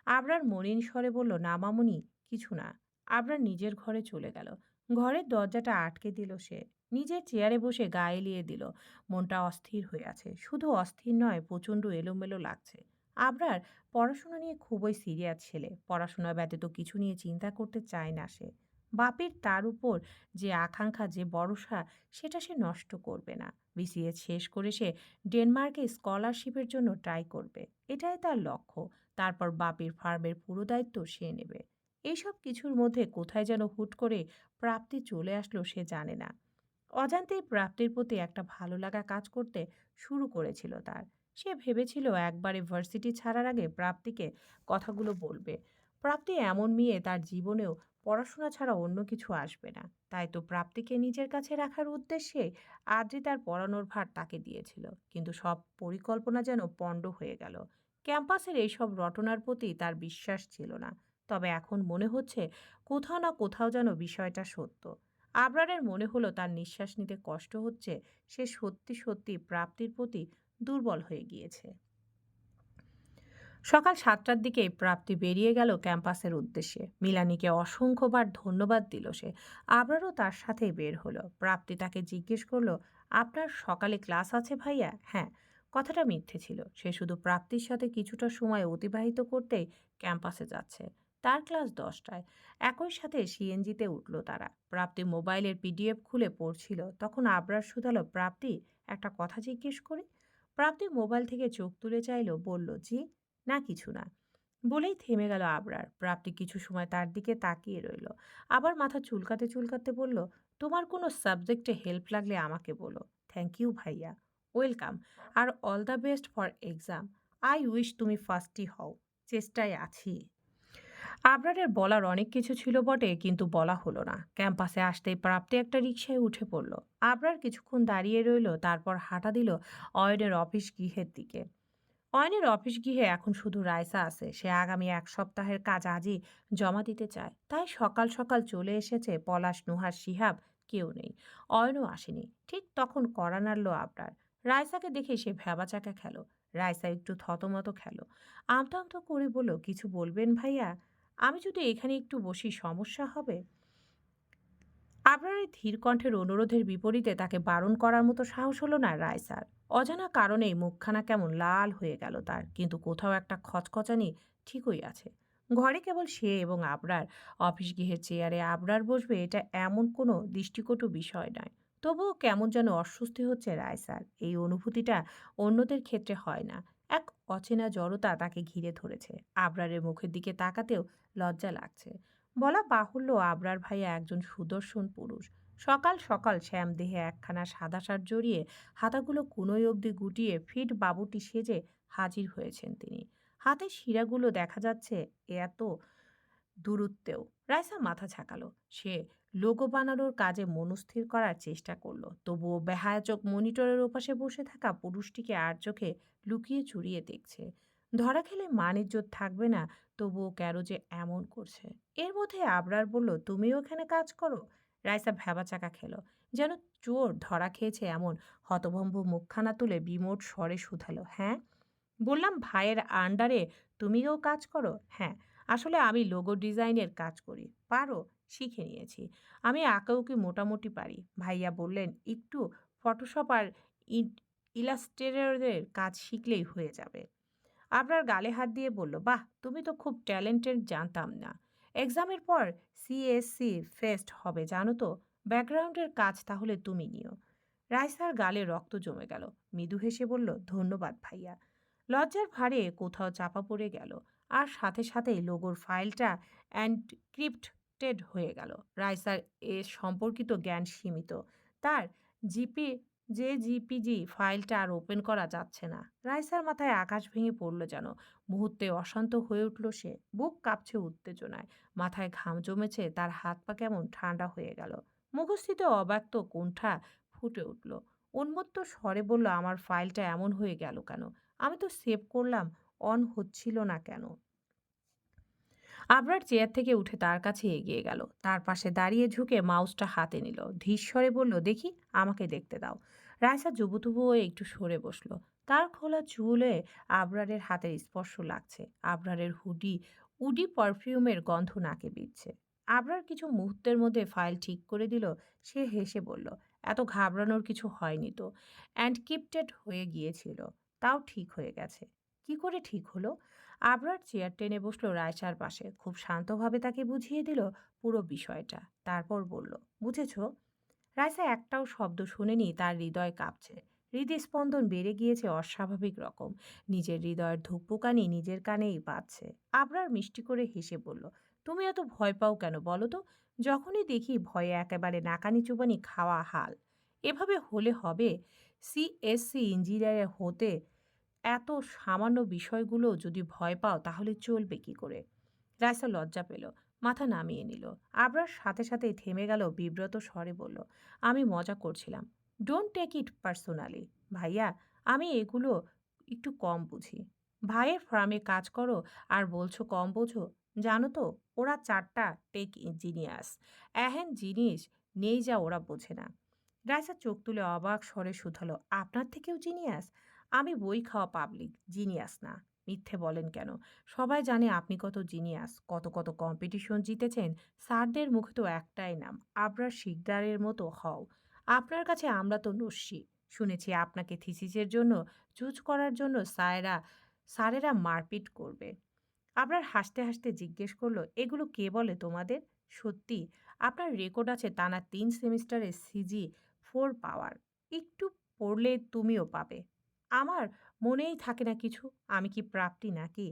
আবরার মলিন স্বরে বলল, না মামুনি, কিছু না। আবরার নিজের ঘরে চলে গেল। ঘরের দরজাটা আটকে দিল সে। নিজের চেয়ারে বসে গা এলিয়ে দিল। মনটা অস্থির হয়ে আছে। শুধু অস্থির নয়, প্রচণ্ড এলোমেলো লাগছে। আবরার পড়াশোনা নিয়ে খুবই সিরিয়াস ছেলে। পড়াশোনা ব্যতীত কিছু নিয়ে চিন্তা করতে চায় না সে। বাপের তার উপর যে আকাঙ্ক্ষা, যে ভরসা, সেটা সে নষ্ট করবে না। বিসিএ শেষ করে সে ডেনমার্কে স্কলারশিপের জন্য ট্রাই করবে। এটাই তার লক্ষ্য। তারপর বাপের ফার্মের পুরো দায়িত্ব সে নেবে। এইসব কিছুর মধ্যে কোথায় যেন হুট করে প্রাপ্তি চলে আসলো সে জানে না। অজান্তেই প্রাপ্তির প্রতি একটা ভালো লাগা কাজ করতে শুরু করেছিল তার। সে ভেবেছিল একবারে ভার্সিটি ছাড়ার আগে প্রাপ্তিকে কথাগুলো বলবে। প্রাপ্তি এমন মেয়ে, তার জীবনেও পড়াশোনা ছাড়া অন্য কিছু আসবে না। তাই তো প্রাপ্তিকে নিজের কাছে রাখার উদ্দেশ্যে আদ্রিতার পড়ানোর ভার তাকে দিয়েছিল। কিন্তু সব পরিকল্পনা যেন পণ্ড হয়ে গেল। ক্যাম্পাসের এইসব রটনার প্রতি তার বিশ্বাস ছিল না। তবে এখন মনে হচ্ছে কোথাও না কোথাও যেন বিষয়টা সত্য। আবরারের মনে হলো তার নিঃশ্বাস নিতে কষ্ট হচ্ছে। সে সত্যি সত্যি প্রাপ্তির প্রতি দুর্বল হয়ে গিয়েছে। সকাল 7টার দিকে প্রাপ্তি বেরিয়ে গেল ক্যাম্পাসের উদ্দেশ্যে। মিলানিকে অসংখ্যবার ধন্যবাদ দিল সে। আবরারও তার সাথে বের হলো। প্রাপ্তি তাকে জিজ্ঞেস করলো, আপনার সকালে ক্লাস আছে ভাইয়া? হ্যাঁ। কথাটা মিথ্যে ছিল। সে শুধু প্রাপ্তির সাথে কিছুটা সময় অতিবাহিত করতেই ক্যাম্পাসে যাচ্ছে। তার ক্লাস 10টায়। একই সাথে সিএনজিতে উঠল তারা। প্রাপ্তি মোবাইলের পিডিএফ খুলে পড়ছিল। তখন আবরার শুধালো, প্রাপ্তি, একটা কথা জিজ্ঞেস করি? প্রাপ্তি মোবাইল থেকে চোখ তুলে চাইল, বলল, জি। না কিছু না। বলেই থেমে গেল আবরার। প্রাপ্তি কিছু সময় তার দিকে তাকিয়ে রইল। আবার মাথা চুলকাতে চুলকাতে বলল, তোমার কোনো সাবজেক্টে হেল্প লাগলে আমাকে বলো। থ্যাংক ইউ ভাইয়া। ওয়েলকাম। আর all the best for exam. I wish তুমি ফার্স্টই হও। চেষ্টায় আছি। আবরারের বলার অনেক কিছু ছিল বটে, কিন্তু বলা হলো না। ক্যাম্পাসে আসতেই প্রাপ্তি একটা রিকশায় উঠে পড়ল। আবরার কিছুক্ষণ দাঁড়িয়ে রইল, তারপর হাঁটা দিল অয়নের অফিস গৃহের দিকে। অয়নের অফিস গৃহে এখন শুধু রাইসা আছে। সে আগামী এক সপ্তাহের কাজ আজই জমা দিতে চায়। তাই সকাল সকাল চলে এসেছে। পলাশ, নুহার, শিহাব কেউ নেই। অয়নও আসেনি। ঠিক তখন কড়া নাড়ল আবরার। রাইসাকে দেখে সে ভ্যাবাচাকা খেল। রাইসা একটু থতমত খেল। আমতা আমতা করে বলল, কিছু বলবেন ভাইয়া? আমি যদি এখানে একটু বসি সমস্যা হবে? আবরারের ধীর কণ্ঠের অনুরোধের বিপরীতে তাকে বারণ করার মতো সাহস হলো না রায়সার। অজানা কারণেই মুখখানা কেমন লাল হয়ে গেল তার, কিন্তু কোথাও একটা খচখচানি ঠিকই আছে। ঘরে কেবল সে এবং আবরার। অফিস গৃহের চেয়ারে আবরার বসবে এটা এমন কোনো দৃষ্টিকটু বিষয় নয়। তবুও কেমন যেন অস্বস্তি হচ্ছে রায়সার। এই অনুভূতিটা অন্যদের ক্ষেত্রে হয় না। এক অচেনা জড়তা তাকে ঘিরে ধরেছে। আবরারের মুখের দিকে তাকাতেও লজ্জা লাগছে। বলা বাহুল্য, আবরার ভাইয়া একজন সুদর্শন পুরুষ। সকাল সকাল শ্যাম দেহে একখানা সাদা শার্ট জড়িয়ে হাতাগুলো কুনোই অবধি গুটিয়ে ফিট বাবুটি সেজে হাজির হয়েছেন তিনি। হাতের শিরাগুলো দেখা যাচ্ছে এত দূরত্বেও। রাইসা মাথা ঝাঁকালো। সে লোগো বানানোর কাজে মনস্থির করার চেষ্টা করলো, তবুও বেহায়াচক মনিটরের ওপাশে বসে থাকা পুরুষটিকে আর চোখে লুকিয়ে চুরিয়ে দেখছে। ধরা খেলে মানিজ্যত থাকবে না, তবুও কেন যে এমন করছে। এর মধ্যে আবরার বলল, তুমিও এখানে কাজ করো? রাইসা ভ্যাবাচাকা খেলো, যেন চোর ধরা খেয়েছে এমন। হতভম্ব মুখখানা তুলে বিমোট স্বরে শুধালো, হ্যাঁ। বললাম, ভাইয়ের আন্ডারে তুমিও কাজ করো? হ্যাঁ, আসলে আমি লোগো ডিজাইনের কাজ করি। পারো? শিখে নিয়েছি। আমি আঁকাউকি মোটামুটি পারি। ভাইয়া বললেন, একটু ফটোশপ আর ইলাস্ট্রেটরের কাজ শিখলেই হয়ে যাবে। আবরার গালে হাত দিয়ে বলল, বাহ, তুমি তো খুব ট্যালেন্টেড, জানতাম না। এক্সামের পর সিএসসি ফেস্ট হবে জানো তো। ব্যাকগ্রাউন্ডের কাজ তাহলে তুমি নিও। রাইসার গালে রক্ত জমে গেল। মৃদু হেসে বলল, ধন্যবাদ ভাইয়া। লজ্জার ভারে কোথাও চাপা পড়ে গেল। আর সাথে সাথেই লোগোর ফাইলটা এনক্রিপ্টেড হয়ে গেল। রাইসার এ সম্পর্কিত জ্ঞান সীমিত। তার জিপি জিপিজি ফাইলটা আর ওপেন করা যাচ্ছে না। রাইসার মাথায় আকাশ ভেঙে পড়ল যেন। মুহূর্তে অশান্ত হয়ে উঠল সে। বুক কাঁপছে উত্তেজনায়। মাথায় ঘাম জমেছে, তার হাত পা কেমন ঠান্ডা হয়ে গেল। মুখস্থিত অব্যক্ত কুণ্ঠা ফুটে উঠল। উন্মত্ত স্বরে বলল, আমার ফাইলটা এমন হয়ে গেল কেন? আমি তো সেভ করলাম, অন হচ্ছিল না কেন? আবরার চেয়ার থেকে উঠে তার কাছে এগিয়ে গেল। তার পাশে দাঁড়িয়ে ঝুঁকে মাউসটা হাতে নিল। ধীর বলল, দেখি, আমাকে দেখতে দাও। রায়সা জুবুথুবু হয়ে একটু সরে বসলো। তার খোলা চুলে আবরারের হাতের স্পর্শ লাগছে। আবরারের উডি পারফিউমের গন্ধ নাকে বিচ্ছে। আবরার কিছু মুহূর্তের মধ্যে ফাইল ঠিক করে দিল। সে হেসে বলল, এত ঘাবড়ানোর কিছু হয়নি তো। অ্যান্ডক্রিপ্টেড হয়ে গিয়েছিল, তাও ঠিক হয়ে গেছে। কি করে ঠিক হলো? আবরার চেয়ার টেনে বসলো রায়সার পাশে। খুব শান্তভাবে তাকে বুঝিয়ে দিল পুরো বিষয়টা। তারপর বলল, বুঝেছ? রায়সা একটাও শব্দ শুনেনি। তার হৃদয় কাঁপছে। হৃদস্পন্দন বেড়ে গিয়েছে অস্বাভাবিক রকম। নিজের হৃদয়ের ধুকপুকানি নিজের কানেই পাচ্ছে। আবরার মিষ্টি করে হেসে বলল, তুমি এত ভয় পাও কেন বলো তো? যখনই দেখি ভয়ে একেবারে নাকানি চুবানি খাওয়া হাল। এভাবে হলে হবে? সিএসসি ইঞ্জিনিয়ার হতে এত সামান্য বিষয়গুলো যদি ভয় পাও তাহলে চলবে কি করে? রাইসা লজ্জা পেল, মাথা নামিয়ে নিল। আবরার সাথে সাথেই থেমে গেল, বিব্রত স্বরে বলল, আমি মজা করছিলাম। Don't take it personally. ভাইয়া, আমি এগুলো একটু কম বুঝি। ভাইয়ের ফার্মে কাজ করো আর বলছো কম বোঝো? জানো তো, ওরা চারটা টেক ইঞ্জিনিয়ার্স। এহেন জিনিস নেই যা ওরা বোঝে না। রাইসা চোখ তুলে অবাক স্বরে শুধালো, আপনার থেকেও জিনিয়াস? আমি বই খাওয়া পাবলিক, জিনিয়াস না। মিথ্যে বলেন কেন? সবাই জানে আপনি কত জিনিয়াস, কত কত কম্পিটিশন জিতেছেন। স্যারদের মুখে তো একটাই নাম, আবরার শিকদারের মতো হও। আপনার কাছে আমরা তো নস্যি। শুনেছি আপনাকে থিসিসের জন্য চুজ করার জন্য স্যারেরা মারপিট করবে। আবরার হাসতে হাসতে জিজ্ঞেস করলো, এগুলো কে বলে তোমাদের? সত্যি, আপনার রেকর্ড আছে টানা 3 সেমিস্টারে CG 4 পাওয়ার। একটু পড়লে তুমিও পাবে। আমার মনেই থাকে না কিছু। আমি কি প্রাপ্তি নাকি?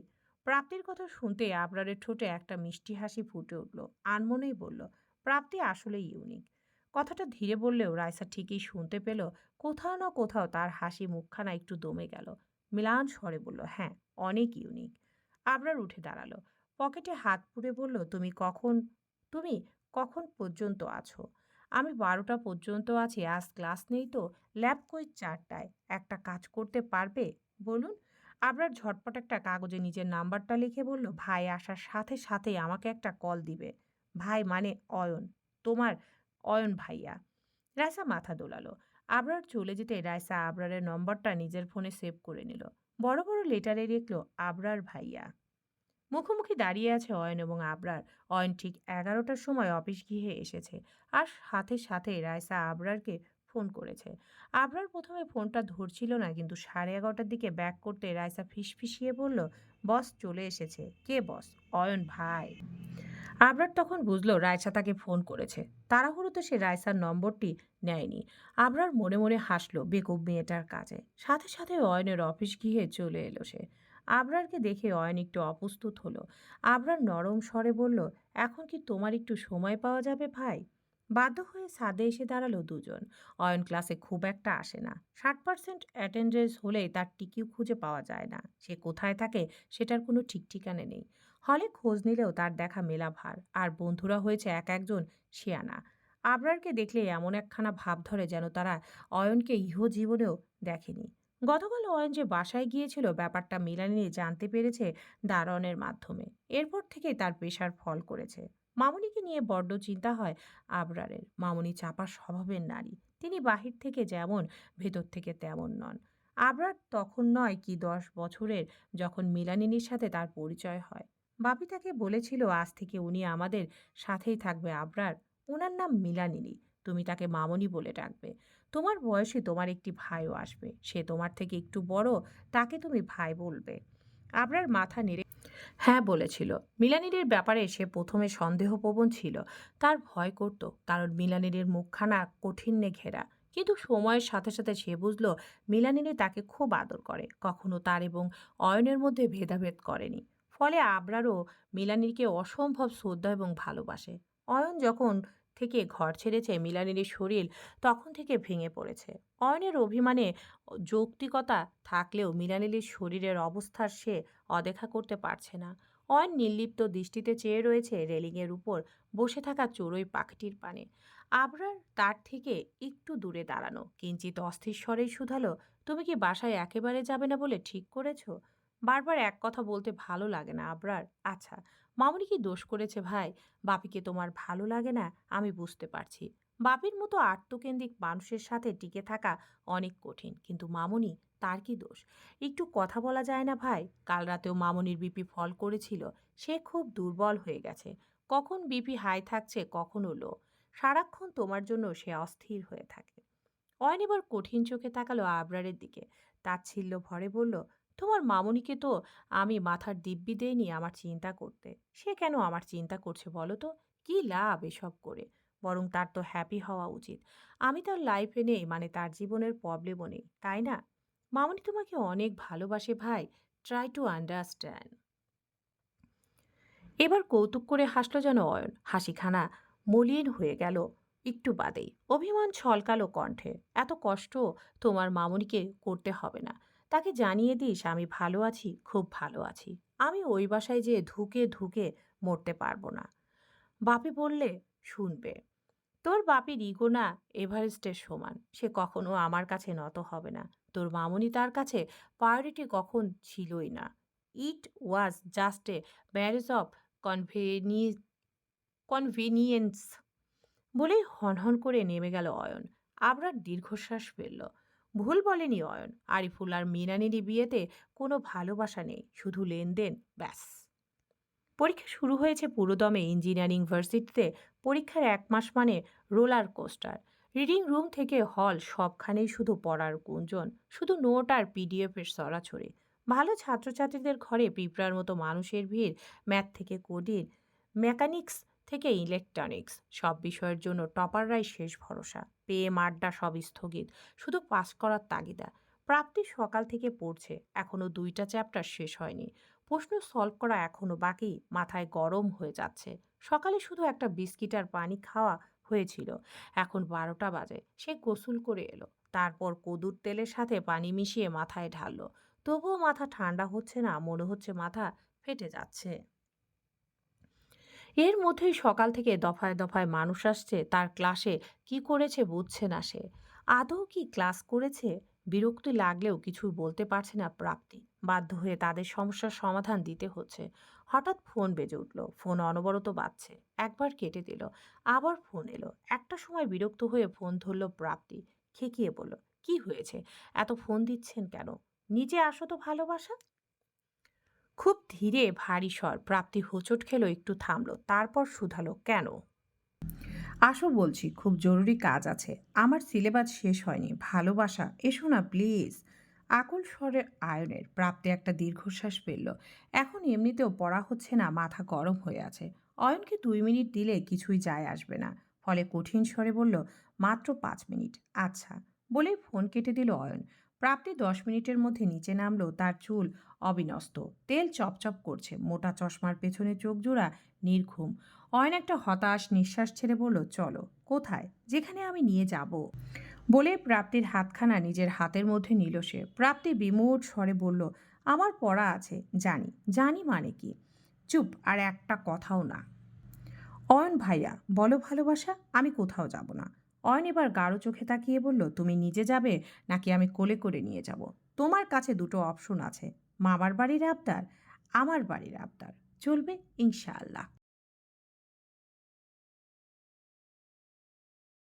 প্রাপ্তির কথা শুনতে আবরারের ঠোঁটে একটা মিষ্টি হাসি ফুটে উঠল। আনমনেই বলল, প্রাপ্তি আসলে ইউনিক। কথাটা ধীরে বললেও রাইসা ঠিকই শুনতে পেল। কোথাও না কোথাও তার হাসি মুখখানা একটু দমে গেল। ম্লান স্বরে বলল, হ্যাঁ, অনেক ইউনিক। আবরার উঠে দাঁড়ালো। পকেটে হাত পুরে বলল, তুমি কখন পর্যন্ত আছো? আমি 12টা পর্যন্ত আছি। আজ ক্লাস নেই তো। ল্যাব কই 4টায়। একটা কাজ করতে পারবে? বলুন। আবরার ঝটপট একটা কাগজে নিজের নাম্বারটা লিখে বলল, ভাই আসার সাথে সাথেই আমাকে একটা কল দিবে। ভাই মানে অয়ন। তোমার অয়ন ভাইয়া। রাইসা মাথা দোলালো। আবরার চলে যেতে রাইসা আবরারের নম্বরটা নিজের ফোনে সেভ করে নিল। বড় বড় লেটারে লিখল, আবরার ভাইয়া। মুখোমুখি দাঁড়িয়ে আছে অয়ন এবং আবরার। অয়ন ঠিক 11টার সময় অফিস গৃহে এসেছে। আর সাথে সাথে রাইসা আবরারকে ফোন করেছে। আবরার প্রথমে ফোনটা ধরছিল না, কিন্তু 11:30টার দিকে ব্যাক করতে রাইসা ফিসফিসিয়ে বলল, বস চলে এসেছে। কে বস? অয়ন ভাই। আবরার তখন বুঝলো রায়সা তাকে ফোন করেছে। তাড়াহুড়োতে সে রায়সার নম্বরটি নেয়নি। আবরার মনে মনে হাসলো বেকুব মেয়েটার কাজে। সাথে সাথে অয়নের অফিস গিয়ে চলে এলো সে। আবরারকে দেখে অয়ন একটু অপ্রস্তুত হলো। আবরার নরম স্বরে বলল, এখন কি তোমার একটু সময় পাওয়া যাবে ভাই? বাধ্য হয়ে ছাদে এসে দাঁড়ালো দুজন। অয়ন ক্লাসে খুব একটা আসে না। 60% অ্যাটেন্ডেন্স হলেই তার টিকিও খুঁজে পাওয়া যায় না। সে কোথায় থাকে সেটার কোনো ঠিক ঠিকানা নেই। হলে খোঁজ নিলেও তার দেখা মেলা ভার। আর বন্ধুরা হয়েছে এক একজন শিয়ানা। আবরারকে দেখলে এমন একখানা ভাব ধরে যেন তারা অয়নকে ইহজীবনেও দেখেনি। গতকাল অয়ন যে বাসায় গিয়েছিল ব্যাপারটা মিলানি জানতে পেরেছে দারোয়ানের মাধ্যমে। এরপর থেকেই তার পেশার ফল করেছে। মামুনিকে নিয়ে বড্ড চিন্তা হয় আবরারের। মামুনি চাপা স্বভাবের নারী। তিনি বাহির থেকে যেমন, ভেতর থেকে তেমন নন। আবরার তখন নয় কি 10 বছরের, যখন মিলানিনীর সাথে তার পরিচয় হয়। বাপি তাকে বলেছিল আজ থেকে উনি আমাদের সাথেই থাকবে আবরার। ওনার নাম মিলানিনী। তুমি তাকে মামনি বলে ডাকবে। তোমার বয়সে তোমার একটি ভাইও আসবে। সে তোমার থেকে একটু বড়। তাকে তুমি ভাই বলবে। আবরার মাথা নেড়ে হ্যাঁ বলেছিল। মিলানিনীর ব্যাপারে সে প্রথমে সন্দেহপ্রবণ ছিল। তার ভয় করত, কারণ মিলানিনীর মুখখানা কঠিন্যে ঘেরা। কিন্তু সময়ের সাথে সাথে সে বুঝল মিলানিনী তাকে খুব আদর করে, কখনো তার এবং অয়নের মধ্যে ভেদাভেদ করেনি। ফলে আবরারও মিলানিনীকে অসম্ভব শ্রদ্ধা এবং ভালোবাসে। অয়ন যখন থেকে ঘর ছেড়েছে মিলানিনীর শরীর তখন থেকে ভেঙে পড়েছে। অয়নের অভিমানে যৌক্তিকতা থাকলেও মিলানিনীর শরীরের অবস্থার সে অদেখা করতে পারছে না। অয়ন নির্লিপ্ত দৃষ্টিতে চেয়ে রয়েছে রেলিংয়ের উপর বসে থাকা চড়ুই পাখিটির পানে। আবরার তার থেকে একটু দূরে দাঁড়ানো, কিঞ্চিত অস্থির স্বরেই শুধালো, তুমি কি বাসায় একেবারে যাবে না বলে ঠিক করেছো? বারবার এক কথা বলতে ভালো লাগে না আবরার। আচ্ছা, মামুনি কি দোষ করেছে ভাই? বাপিকে তোমার ভালো লাগে না আমি বুঝতে পারছি। বাপির মতো আত্মকেন্দ্রিক মানুষের সাথে টিকে থাকা অনেক কঠিন, কিন্তু মামুনি, তার কি দোষ? একটু কথা বলা যায় না ভাই? কাল রাতেও মামুনির বিপি ফল করেছিল। সে খুব দুর্বল হয়ে গেছে। কখন বিপি হাই থাকছে, কখনো লো। সারাক্ষণ তোমার জন্য সে অস্থির হয়ে থাকে। অয়ন এবার কঠিন চোখে তাকালো আবরারের দিকে। তাচ্ছিল্য ভরে বলল, তোমার মামুনিকে তো আমি মাথার দিব্যি দেইনি আমার চিন্তা করতে। সে কেন আমার চিন্তা করছে বলো তো? কি লাভ এসব করে? বরং তার তো হ্যাপি হওয়া উচিত। আমি তার লাইফে নেই মানে তার জীবনের প্রবলেমও নেই, তাই না? মামুনি তোমাকে অনেক ভালোবাসে ভাই। Try to understand. এবার কৌতুক করে হাসল যেন অয়ন। হাসিখানা মলিন হয়ে গেল একটু বাদেই। অভিমান ছলকালো কণ্ঠে। এত কষ্ট তোমার মামুনিকে করতে হবে না। তাকে জানিয়ে দিস আমি ভালো আছি, খুব ভালো আছি। আমি ওই বাসায় যেয়ে ধুকে ধুকে মরতে পারবো না। বাপি বললে শুনবে। তোর বাপির ইগো না এভারেস্টের সমান। সে কখনো আমার কাছে নত হবে না। তোর মামুনি তার কাছে প্রায়োরিটি কখন ছিলই না। It was just a marriage of conveni convenience. বলেই হনহন করে নেমে গেল অয়ন। আবরার দীর্ঘশ্বাস ফেলল। ভুল বলেনি অয়ন। আরিফুল আর মীনানির বিয়েতে কোনো ভালোবাসা নেই, শুধু লেনদেন, ব্যাস। পরীক্ষা শুরু হয়েছে পুরোদমে ইঞ্জিনিয়ারিং ভার্সিটিতে। পরীক্ষার 1 মাস মানে রোলার কোস্টার। রিডিং রুম থেকে হল সবখানেই শুধু পড়ার গুঞ্জন, শুধু নোট আর পিডিএফের ছড়াছড়ি। ভালো ছাত্রছাত্রীদের ঘরে পিঁপড়ার মতো মানুষের ভিড়। ম্যাথ থেকে কোডিং, মেকানিক্স থেকে ইলেকট্রনিক্স, সব বিষয়ের জন্য টপাররাই শেষ ভরসা। পেয়ে আড্ডা সব স্থগিত, শুধু পাস করার তাগিদা। প্রাপ্তি সকাল থেকে পড়ছে, এখনো 2টা চ্যাপ্টার শেষ হয়নি। প্রশ্ন সলভ করা এখনো বাকি, মাথায় গরম হয়ে যাচ্ছে। সকালে শুধু একটা বিস্কিট আর পানি খাওয়া হয়েছিল। এখন 12টা বাজে। সে গোসল করে এলো। তারপর কদুর তেলের সাথে পানি মিশিয়ে মাথায় ঢাললো। তবুও মাথা ঠান্ডা হচ্ছে না, মনে হচ্ছে মাথা ফেটে যাচ্ছে। এর মধ্যেই সকাল থেকে দফায় দফায় মানুষ আসছে তার ক্লাসে। কি করেছে বুঝছে না সে। আদৌ কি ক্লাস করেছে? বিরক্তি লাগলেও কিছু বলতে পারছে না প্রাপ্তি। বাধ্য হয়ে তাদের সমস্যার সমাধান দিতে হচ্ছে। হঠাৎ ফোন বেজে উঠল। ফোন অনবরত বাজছে। একবার কেটে দিল, আবার ফোন এলো। একটা সময় বিরক্ত হয়ে ফোন ধরল প্রাপ্তি। খেকিয়ে বলল, কি হয়েছে? এত ফোন দিচ্ছেন কেন? নিজে আসো তো ভালোবাসা। খুব ধীরে ভারী স্বর। প্রাপ্তি হোঁচট খেলো, একটু থামলো, তারপর শুধালো, কেন? আসো বলছি, খুব জরুরি কাজ আছে। আমার সিলেবাস শেষ হয়নি। ভালোবাসা, এসো না প্লিজ। আকুল স্বরে আয়নের প্রাপ্তি একটা দীর্ঘশ্বাস ফেলল। এখন এমনিতেও পড়া হচ্ছে না, মাথা গরম হয়ে আছে। অয়নকে 2 মিনিট দিলে কিছুই যায় আসবে না। ফলে কঠিন স্বরে বলল, মাত্র 5 মিনিট। আচ্ছা, বলেই ফোন কেটে দিল অয়ন। প্রাপ্তি 10 মিনিটের মধ্যে নিচে নামলো। তার চুল অবিন্যস্ত, তেল চপচপ করছে, মোটা চশমার পেছনে চোখ জোড়া, নির্ঘুম। অয়ন একটা হতাশ নিঃশ্বাস ছেড়ে বলল, চলো। কোথায়? যেখানে আমি নিয়ে যাব। বলে প্রাপ্তির হাতখানা নিজের হাতের মধ্যে নিল সে। প্রাপ্তি বিমূঢ় স্বরে বলল, আমার পড়া আছে। জানি, জানি মানে কি? চুপ, আর একটা কথাও না। অয়ন ভাইয়া, বলো ভালোবাসা, আমি কোথাও যাব না। অয়ন এবার গাঢ় চোখে তাকিয়ে বলল, তুমি নিজে যাবে নাকি আমি কোলে করে নিয়ে যাব? তোমার কাছে দুটো অপশন আছে, মামার বাড়ির আবদার, আমার বাড়ির আবদার। চলবে ইনশাআল্লাহ।